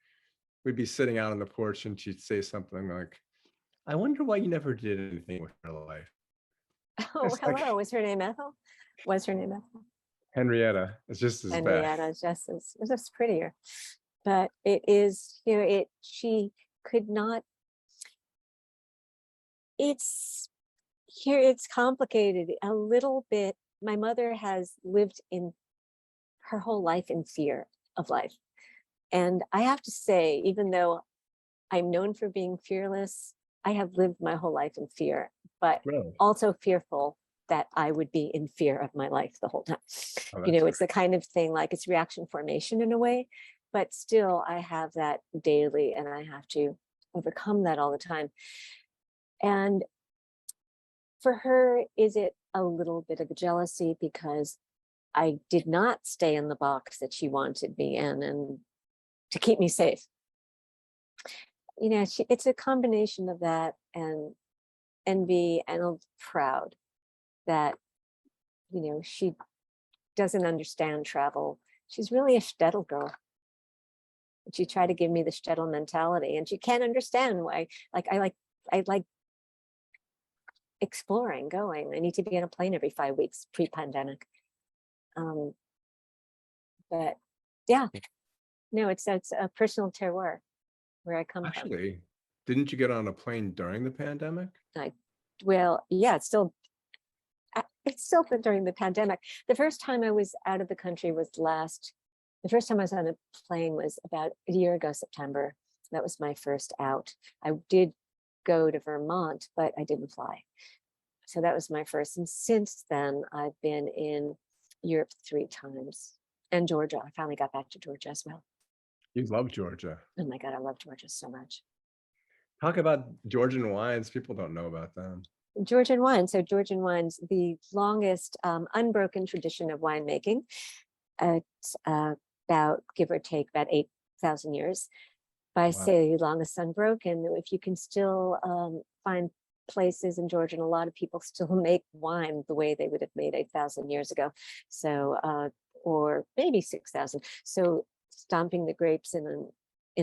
we'd be sitting out on the porch and she'd say something like, I wonder why you never did anything with her life. Oh, It's hello. like, Was her name Ethel? Henrietta is just as bad. Henrietta is just prettier. But it is, she could not, it's complicated a little bit. My mother has lived in her whole life in fear of life. And I have to say, even though I'm known for being fearless, I have lived my whole life in fear, but Really? also fearful that I would be in fear of my life the whole time. Oh, It's the kind of thing, like, it's reaction formation in a way, but still I have that daily and I have to overcome that all the time. And for her, is it a little bit of a jealousy because I did not stay in the box that she wanted me in and to keep me safe? It's a combination of that and envy and proud that, she doesn't understand travel. She's really a shtetl girl. She tried to give me the shtetl mentality, and she can't understand why. I like exploring, going. I need to be on a plane every 5 weeks pre-pandemic. But yeah, no, it's a personal terroir where I come from. Actually, didn't you get on a plane during the pandemic? Well, yeah, it's still been during the pandemic. The first time I was out of the country the first time I was on a plane was about a year ago, September. That was my first out. I did go to Vermont, but I didn't fly. So that was my first. And since then, I've been in Europe 3 times and Georgia. I finally got back to Georgia as well. You love Georgia. Oh my God, I love Georgia so much. Talk about Georgian wines. People don't know about them. Georgian wine. So Georgian wines, the longest unbroken tradition of winemaking. It's about, give or take, about 8,000 years. But I say longest unbroken, if you can still find places in Georgia, and a lot of people still make wine the way they would have made 8,000 years ago. So, or maybe 6,000. So stomping the grapes in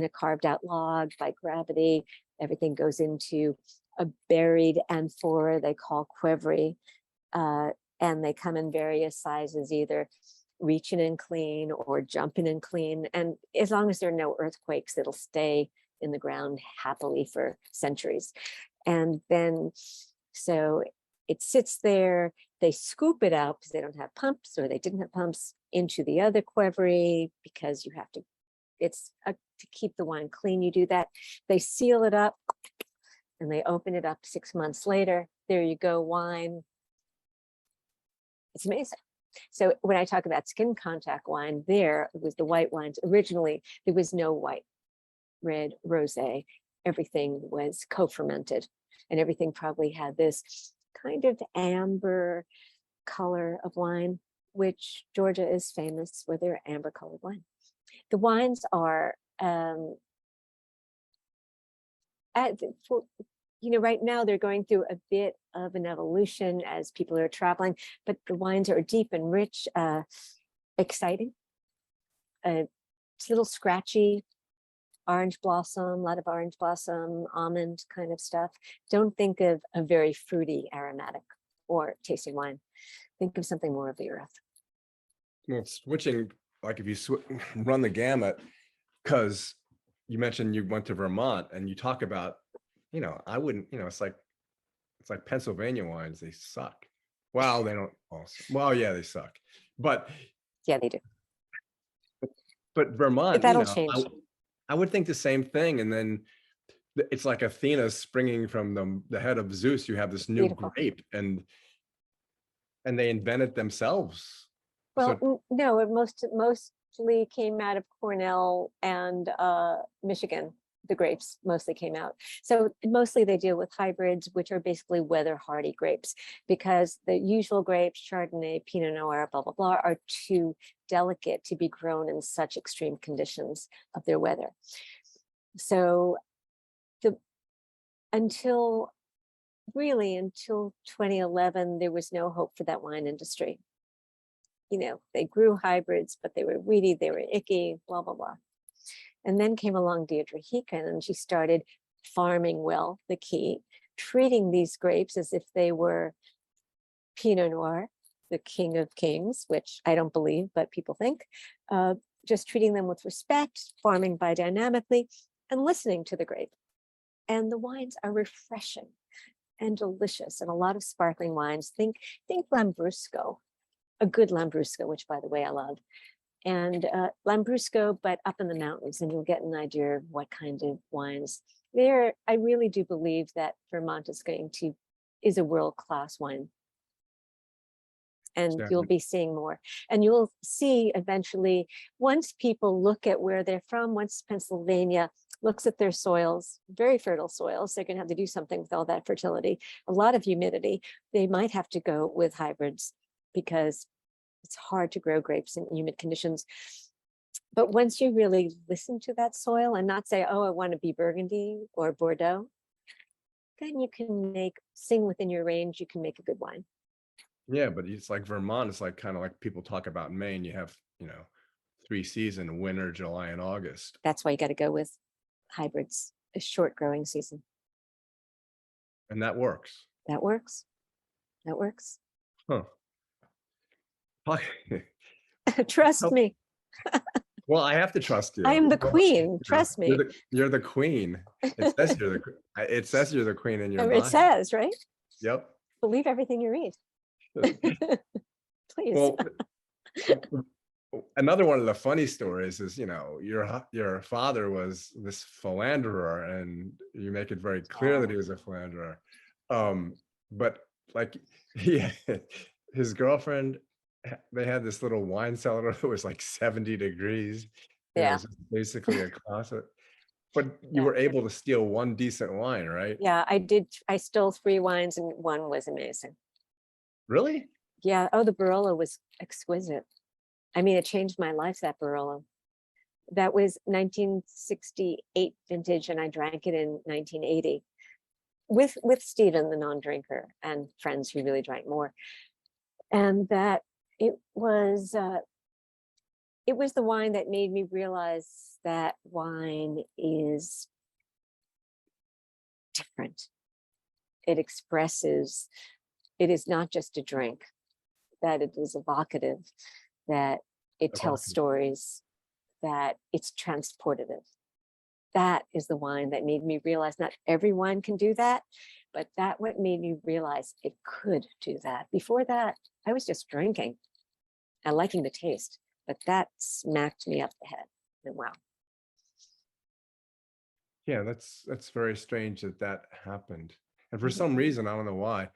a carved out log by gravity, everything goes into a buried amphora they call qvevri, and they come in various sizes, either reaching in clean or jumping in clean. And as long as there are no earthquakes, it'll stay in the ground happily for centuries. And then, so it sits there, they scoop it out because they don't have pumps, or they didn't have pumps, into the other qvevri, because you have to, to keep the wine clean, you do that. They seal it up and they open it up 6 months later. There you go, wine. It's amazing. So when I talk about skin contact wine, it was the white wines. Originally, there was no white, red, rosé. Everything was co-fermented, and everything probably had this kind of amber color of wine, which Georgia is famous for their amber colored wine. The wines are, right now they're going through a bit of an evolution as people are traveling, but the wines are deep and rich, exciting, it's a little scratchy, orange blossom, a lot of orange blossom, almond kind of stuff. Don't think of a very fruity, aromatic or tasty wine. Think of something more of the earth. Well, switching, like if you run the gamut, because you mentioned you went to Vermont and you talk about, I wouldn't, it's like Pennsylvania wines, they suck. Well, they don't also, well, yeah, they suck. But yeah, they do. But Vermont, but that'll change. I would think the same thing. And then it's like Athena springing from the head of Zeus. You have this new Beautiful. grape, and they invented themselves. Well, So, no, it mostly came out of Cornell and Michigan. The grapes mostly came out. So mostly they deal with hybrids, which are basically weather hardy grapes, because the usual grapes, Chardonnay, Pinot Noir, blah, blah, blah, are too delicate to be grown in such extreme conditions of their weather. So until 2011, there was no hope for that wine industry. They grew hybrids, but they were weedy, they were icky, blah, blah, blah. And then came along Deirdre Heakin, and she started farming well, the key, treating these grapes as if they were Pinot Noir, the king of kings, which I don't believe, but people think, just treating them with respect, farming biodynamically, and listening to the grape. And the wines are refreshing and delicious, and a lot of sparkling wines. Think Lambrusco, a good Lambrusco, which by the way, I love. And Lambrusco, but up in the mountains, and you'll get an idea of what kind of wines there. I really do believe that Vermont is a world-class wine. And you'll be seeing more. And you'll see eventually, once people look at where they're from, once Pennsylvania looks at their soils, very fertile soils, they're going to have to do something with all that fertility, a lot of humidity. They might have to go with hybrids because it's hard to grow grapes in humid conditions. But once you really listen to that soil and not say, oh, I want to be Burgundy or Bordeaux, then you can sing within your range, you can make a good wine. Yeah, but it's like Vermont, it's like kind of like people talk about Maine. You have, 3 seasons, winter, July, and August. That's why you got to go with hybrids, a short growing season. And that works. That works. That works. Huh. Trust me. Well, I have to trust you. I am the queen. Trust me. You're the queen. It says you're the queen in your It mind. says, right? Yep. Believe everything you read. Please. Well, another one of the funny stories is, your father was this philanderer, and you make it very clear that he was a philanderer. But like, his girlfriend, they had this little wine cellar that was like 70 degrees. Yeah. It was basically a closet. But you were able to steal one decent wine, right? Yeah, I did. I stole 3 wines and one was amazing. Really? Yeah. Oh, the Barolo was exquisite. I mean, it changed my life, that Barolo. That was 1968 vintage, and I drank it in 1980 with Stephen, the non-drinker, and friends who really drank more. And that it was the wine that made me realize that wine is different. It expresses, it is not just a drink, that it is evocative, that it tells stories, that it's transportative. That is the wine that made me realize not every wine can do that, but that what made me realize it could do that. Before that, I was just drinking and liking the taste, but that smacked me up the head. And wow. Yeah, that's very strange that happened. And for some reason, I don't know why.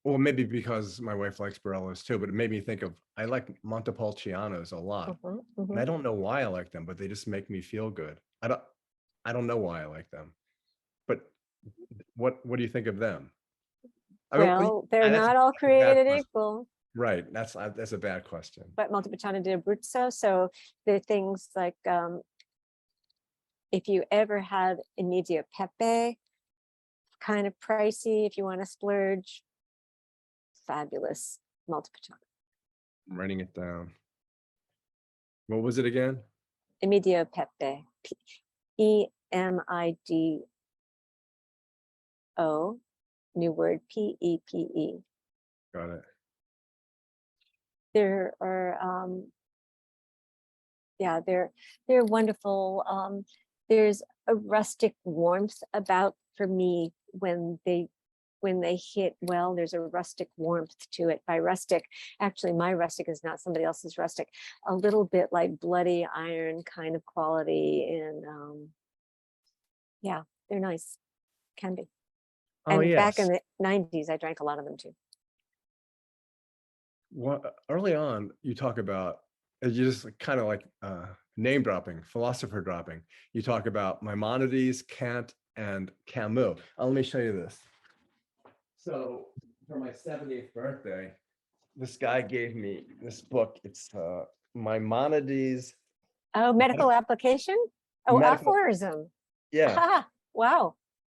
Well, maybe because my wife likes Barolos too, but it made me think of, I like Montepulcianos a lot. And I don't know why I like them, but they just make me feel good. I don't know why I like them. But what do you think of them? Well, they're not all created equal. Right. That's a bad question. But Montepulciano di Abruzzo, so they're things like, if you ever have Emidio Pepe, kind of pricey, if you want to splurge, fabulous Montepulciano. I'm writing it down. What was it again? Emidio Pepe, EMIDO, new word, PEPE. Got it. There are, yeah, they're wonderful. There's a rustic warmth about, for me, when they hit well, there's a rustic warmth to it. By rustic, actually my rustic is not somebody else's rustic, a little bit like bloody iron kind of quality. And yeah, they're nice, can be. Oh, And back in yes. the 90s, I drank a lot of them too. Well, early on, you talk about, you just kind of like name dropping, philosopher dropping. You talk about Maimonides, Kant, and Camus. Let me show you this. So for my 70th birthday, this guy gave me this book. It's Maimonides. Oh, medical application? Oh, Medical, aphorism. yeah, Ha, wow,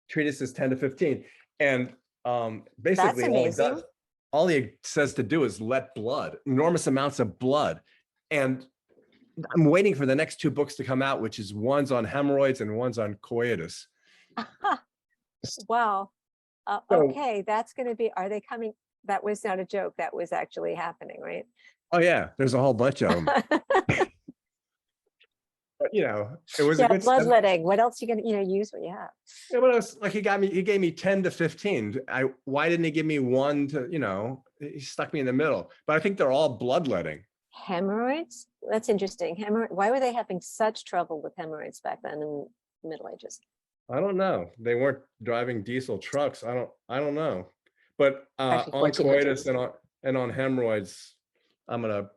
treatises 10 to 15. And that's basically amazing. all he says to do is let blood, enormous amounts of blood. And I'm waiting for the next two books to come out, which is one's on hemorrhoids and one's on coitus. Wow. So, Okay, that's going to be, are they coming? That was not a joke. That was actually happening, right? oh yeah, there's a whole bunch of them. But it was a Yeah, good bloodletting. What else you going to, use what you have? Yeah, but it was like he gave me 10 to 15. Why didn't he give me one to, he stuck me in the middle. But I think they're all bloodletting. Hemorrhoids? That's interesting. Why were they having such trouble with hemorrhoids back then in the Middle Ages? I don't know. They weren't driving diesel trucks. I don't know. But Actually, on 1400s. coitus and on hemorrhoids, I'm gonna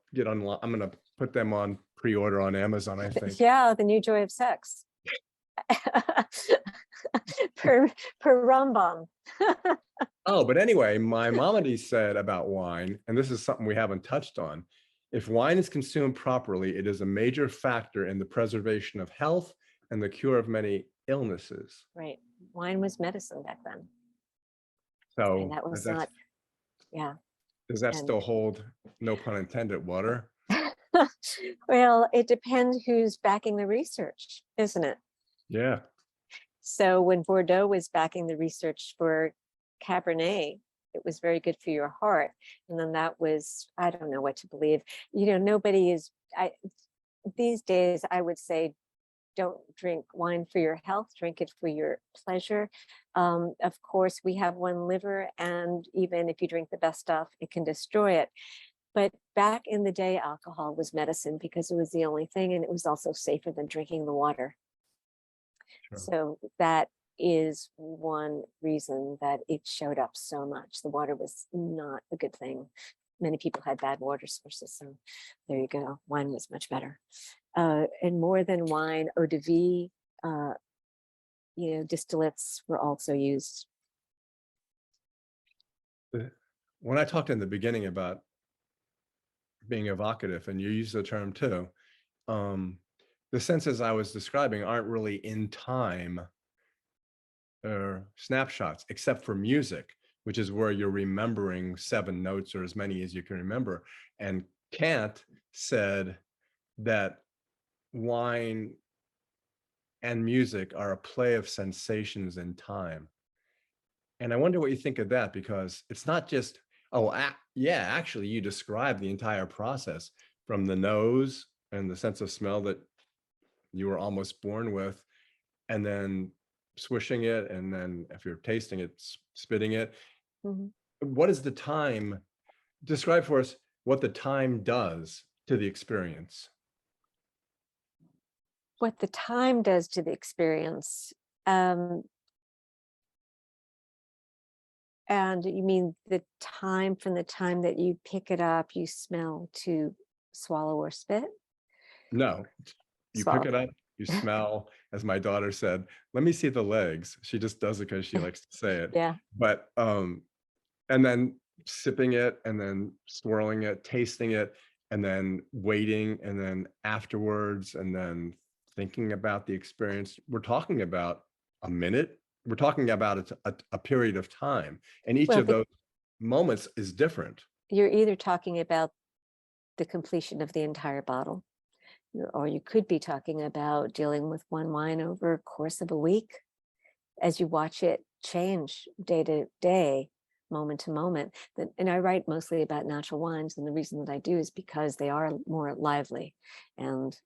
put them on pre-order on Amazon, I think. Yeah, the new joy of sex. per Rambam. Oh, but anyway, Maimonides said about wine, and this is something we haven't touched on. If wine is consumed properly, it is a major factor in the preservation of health and the cure of many illnesses. Right. Wine was medicine back then. So And that was not, yeah. does that still hold, no pun intended, water? Well, it depends who's backing the research, isn't it? Yeah. So when Bordeaux was backing the research for Cabernet, it was very good for your heart. And then that was, I don't know what to believe. These days, I would say, don't drink wine for your health, drink it for your pleasure. Of course, we have one liver, and even if you drink the best stuff, it can destroy it. But back in the day, alcohol was medicine because it was the only thing, and it was also safer than drinking the water. Sure. So that is one reason that it showed up so much. The water was not a good thing. Many people had bad water sources, so there you go. Wine was much better. And more than wine, eau de vie, distillates were also used. When I talked in the beginning about being evocative, and you use the term too, the senses I was describing aren't really in time or snapshots, except for music, which is where you're remembering 7 notes or as many as you can remember. And Kant said that wine and music are a play of sensations in time. And I wonder what you think of that, because it's not just, yeah, actually you describe the entire process from the nose and the sense of smell that you were almost born with, and then swishing it, and then if you're tasting it, spitting it. Mm-hmm. What is the time? Describe for us what the time does to the experience. What the time does to the experience. And you mean the time from the time that you pick it up, you smell, to swallow or spit? No, you swallow. Pick it up, you smell, as my daughter said, let me see the legs. She just does it because she likes to say it. Yeah. But, and then sipping it, and then swirling it, tasting it, and then waiting, and then afterwards, and then thinking about the experience. We're talking about a minute. We're talking about a period of time, and each of those moments is different. You're either talking about the completion of the entire bottle, or you could be talking about dealing with one wine over a course of a week as you watch it change day to day, moment to moment. And I write mostly about natural wines, and the reason that I do is because they are more lively, and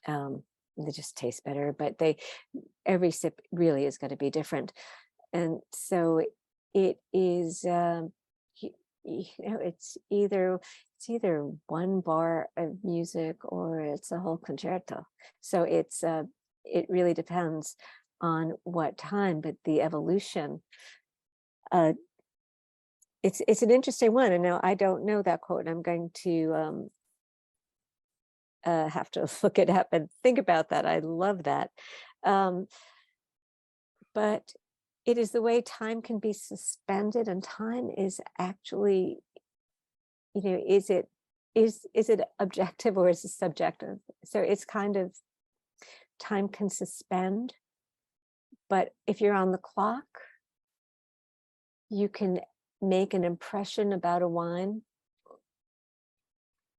they just taste better, but every sip really is going to be different. And so it is, it's either one bar of music or it's a whole concerto. So it really depends on what time, but the evolution, it's an interesting one. And now I don't know that quote. I'm going to have to look it up and think about that. I love that. But it is the way time can be suspended, and time is actually, is it objective or is it subjective? So it's kind of, time can suspend, but if you're on the clock, you can make an impression about a wine,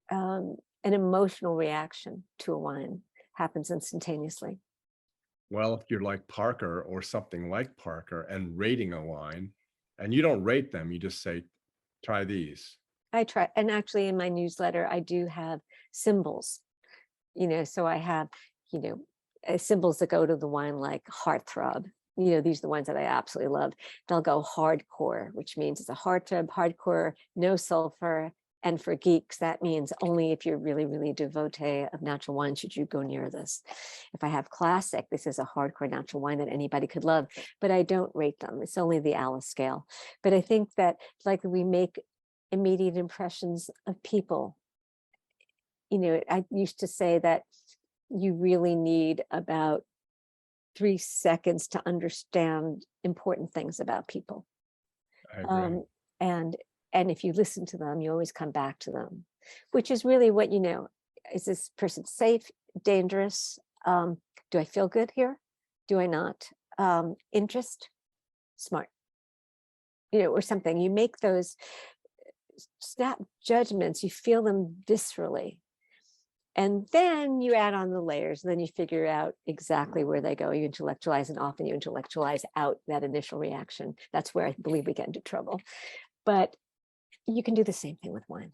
an emotional reaction to a wine happens instantaneously. Well, if you're like Parker or something like Parker and rating a wine, and you don't rate them, you just say, try these. I try, and actually in my newsletter, I do have symbols, so I have, symbols that go to the wine, like heartthrob. These are the ones that I absolutely love. They'll go hardcore, which means it's a heartthrob, hardcore, no sulfur. And for geeks, that means only if you're really, really devotee of natural wine should you go near this. If I have classic, this is a hardcore natural wine that anybody could love, but I don't rate them. It's only the Alice scale. But I think that, like, we make immediate impressions of people. I used to say that you really need about 3 seconds to understand important things about people. I agree. And if you listen to them, you always come back to them, which is really what, is this person safe, dangerous? Do I feel good here? Do I not? Interest, smart, or something. You make those snap judgments, you feel them viscerally. And then you add on the layers, and then you figure out exactly where they go. You intellectualize, and often you intellectualize out that initial reaction. That's where I believe we get into trouble. But you can do the same thing with wine.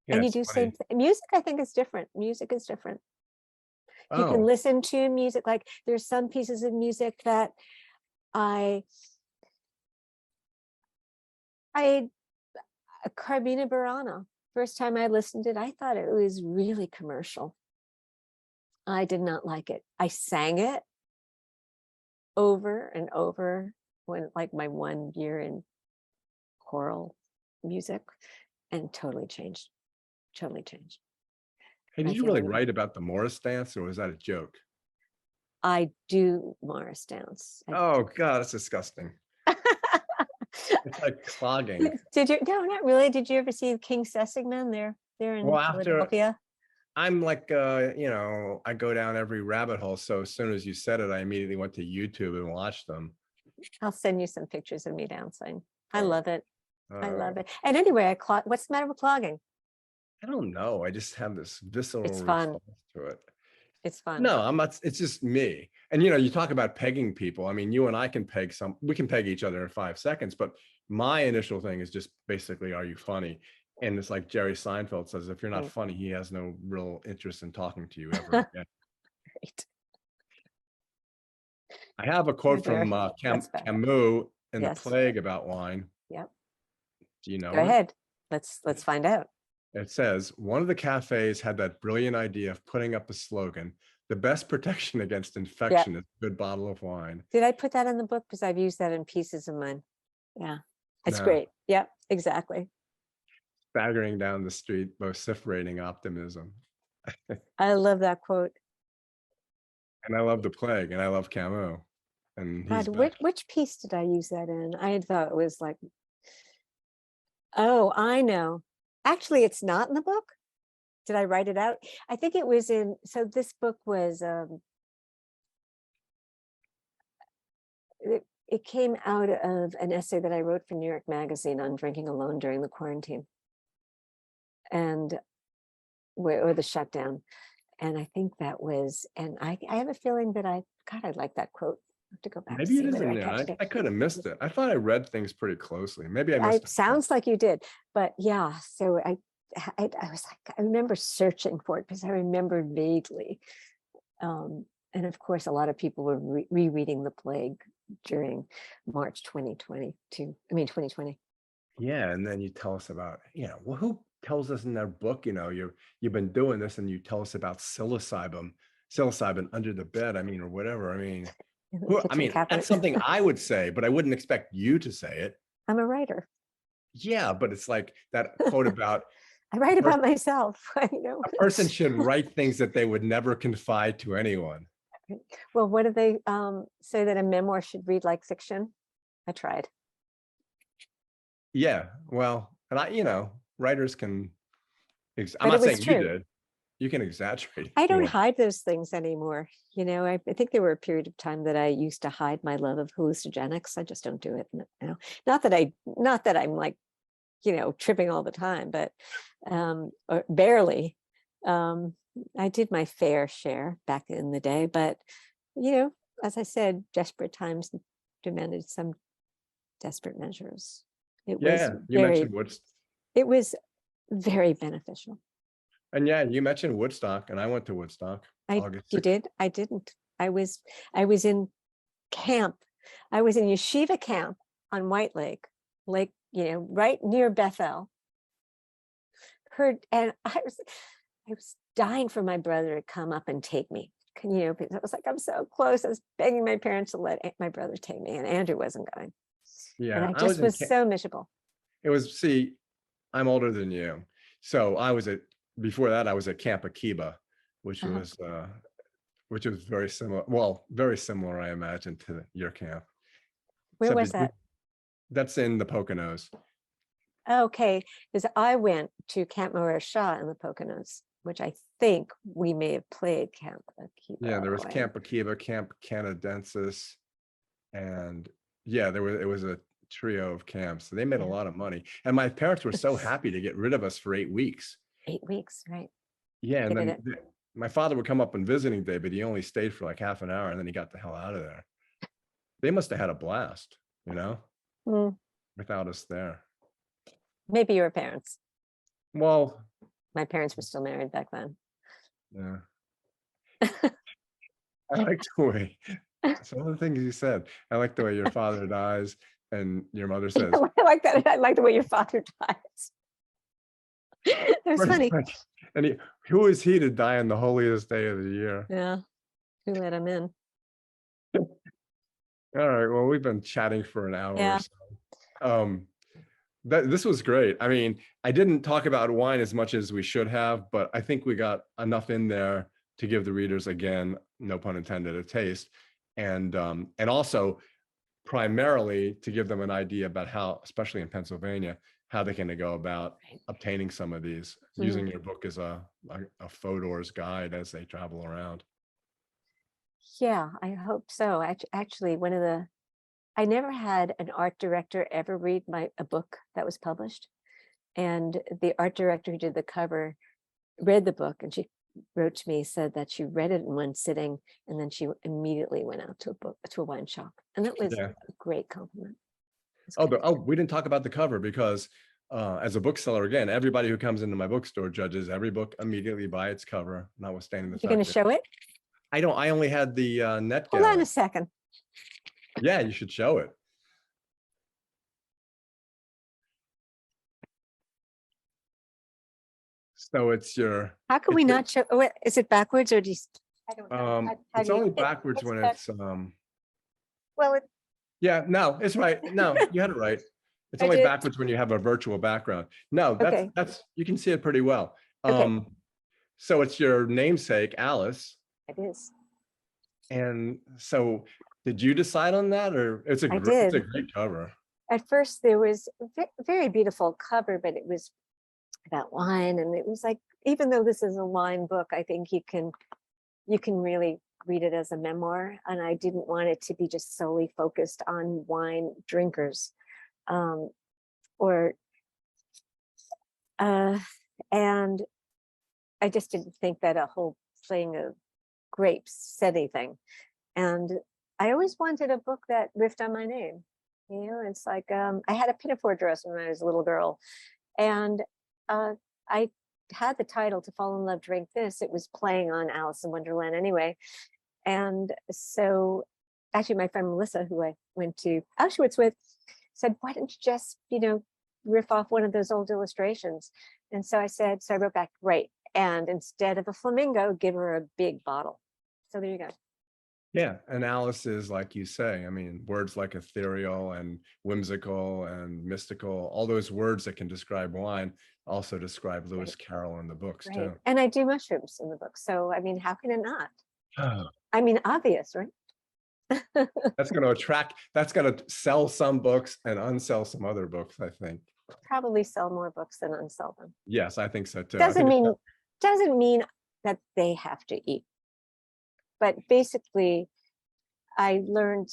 Yeah, And you it's do funny. same music, I think, is different. Music is different. You can Oh, listen to music, like there's some pieces of music that Carmina Burana, first time I listened to it, I thought it was really commercial. I did not like it. I sang it over and over when, like, my 1 year in choral music, and totally changed. hey, My did you really feeling. write about the Morris dance, or was that a joke? I do Morris dance. Oh God, that's disgusting. It's like clogging. Did you? No, not really. Did you ever see King Sessigman? They're in Well, after Philadelphia. I'm like, I go down every rabbit hole. So as soon as you said it, I immediately went to YouTube and watched them. I'll send you some pictures of me dancing. I Oh, love it. I love oh, it. And anyway, what's the matter with clogging? I don't know. I just have this visceral It's fun. response to it. It's fun. No, I'm not. It's just me. And you talk about pegging people. I mean, you and I can we can peg each other in 5 seconds, but my initial thing is just basically, are you funny? And it's like Jerry Seinfeld says, if you're not Mm. funny, he has no real interest in talking to you ever again. Great. I have a quote from That's bad. Camus in The Yes. Plague about wine. Yep. Do you know Go it? ahead. Let's find out. It says, one of the cafes had that brilliant idea of putting up a slogan, the best protection against infection is a good bottle of wine. Did I put that in the book? Because I've used that in pieces of mine. Yeah. It's No. great. Yep, exactly. Staggering down the street, vociferating optimism. I love that quote. And I love The Plague, and I love Camus. And he's God, back. which piece did I use that in? I had thought it was like, oh, I know. Actually, it's not in the book. Did I write it out? I think it was in, so this book was, it came out of an essay that I wrote for New York Magazine on drinking alone during the quarantine. And or the shutdown. And I think that was, and I have a feeling that I like that quote. I have to go back. Maybe it to see isn't whether there. catched it. I could have missed it. I thought I read things pretty closely. Maybe I missed it. Sounds like you did, but yeah. So I was like, I remember searching for it because I remembered vaguely. And of course, a lot of people were rereading The Plague during March 2020. Yeah, and then you tell us about, well, who tells us in their book, you've been doing this, and you tell us about psilocybin under the bed, or whatever. That's something I would say, but I wouldn't expect you to say it. I'm a writer. Yeah, but it's like that quote about I write about myself. A person should write things that they would never confide to anyone. Well, what do they say that a memoir should read like fiction? I tried. Yeah, well, and writers can, I'm not saying you did. You can exaggerate. I don't hide those things anymore. I think there were a period of time that I used to hide my love of hallucinogenics. I just don't do it now. Not that I'm like, tripping all the time, but or barely. I did my fair share back in the day, but as I said, desperate times demanded some desperate measures. It was very beneficial. And yeah, you mentioned Woodstock, and I went to Woodstock. You did? I didn't. I was in camp. I was in yeshiva camp on White Lake, right near Bethel. And I was dying for my brother to come up and take me. Because I was like, I'm so close. I was begging my parents to let my brother take me, and Andrew wasn't going. Yeah, and I just was so miserable. I'm older than you, so before that I was at Camp Akiba, which was very similar. Well, very similar, I imagine, to your camp. Where was that? That's in the Poconos. Okay, because I went to Camp Morris Shah in the Poconos, which I think we may have played Camp Akiba. Yeah, there was Camp Akiba, Camp Canadensis, and yeah, it was a trio of camps. So they made a lot of money, and my parents were so happy to get rid of us for 8 weeks. 8 weeks, right? Yeah, and then my father would come up on visiting day, but he only stayed for like half an hour, and then he got the hell out of there. They must have had a blast, without us there. Maybe your parents. Well, my parents were still married back then. Yeah. I like the way some of the things you said. I like the way your father dies and your mother says. I like that. I like the way your father dies. That's funny. And who is he to die on the holiest day of the year? Yeah. Who let him in? All right. Well, we've been chatting for an hour or so. This was great. I didn't talk about wine as much as we should have, but I think we got enough in there to give the readers, again, no pun intended, a taste, and also primarily to give them an idea about how, especially in Pennsylvania, how they can go about obtaining some of these, using your book as a Fodor's guide as they travel around. Yeah, I hope so. Actually, I never had an art director ever read a book that was published. And the art director who did the cover read the book, and she wrote to me, said that she read it in one sitting, and then she immediately went out to a wine shop. And that was a great compliment. We didn't talk about the cover because as a bookseller, again, everybody who comes into my bookstore judges every book immediately by its cover, notwithstanding the fact. You're going to show it? I only had the net gallery. Hold on a second. Yeah, you should show it. So it's your. How can we not show? Is it backwards or do you? I don't know. It's only backwards when it's. Well, yeah, no, it's right. No, you had it right. It's only backwards when you have a virtual background. No, that's you can see it pretty well. So it's your namesake, Alice. It is. And so, did you decide on that, or it's a great cover? At first, there was a very beautiful cover, but it was about wine, and it was like, even though this is a wine book, I think you can really read it as a memoir, and I didn't want it to be just solely focused on wine drinkers, and I just didn't think that a whole thing of grapes said anything. And I always wanted a book that riffed on my name. It's like I had a pinafore dress when I was a little girl, and I had the title To Fall in Love, Drink This. It was playing on Alice in Wonderland anyway. And so actually my friend Melissa, who I went to Auschwitz with, said, why don't you just, riff off one of those old illustrations? And so I wrote back, right. And instead of a flamingo, give her a big bottle. So there you go. Yeah, and Alice is, like you say, I mean, words like ethereal and whimsical and mystical, all those words that can describe wine also describe Lewis Carroll in the books too. And I do mushrooms in the book. So, I mean, how can it not? Oh. I mean, obvious, right? That's going to sell some books and unsell some other books, I think. Probably sell more books than unsell them. Yes, I think so too. Doesn't mean that they have to eat. But basically, I learned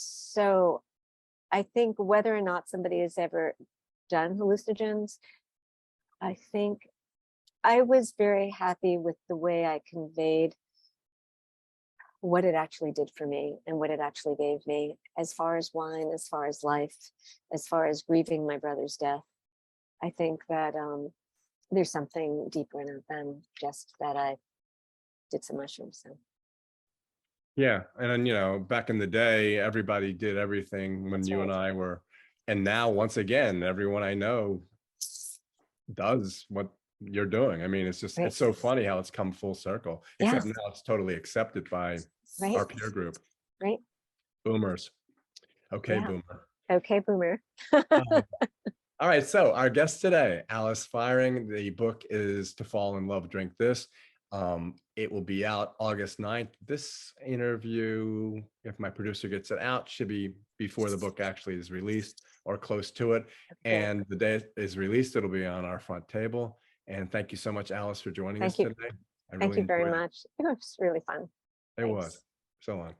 I think whether or not somebody has ever done hallucinogens, I think I was very happy with the way I conveyed what it actually did for me and what it actually gave me, as far as wine, as far as life, as far as grieving my brother's death. I think that there's something deeper in it than just that I did some mushrooms. So. Yeah, and then, back in the day, everybody did everything when That's you right. and I were, and now once again, everyone I know does what you're doing. I mean, it's just, it's so funny how it's come full circle, except now it's totally accepted by our peer group. Right. Boomers. Okay, boomer. Okay, boomer. All right, so our guest today, Alice Feiring. The book is To Fall in Love, Drink This. It will be out August 9th. This interview, if my producer gets it out, should be before the book actually is released or close to it. Okay. And the day it is released, it'll be on our front table. And thank you so much, Alice, for joining us today. Thank you very much. It was really fun. It was so long.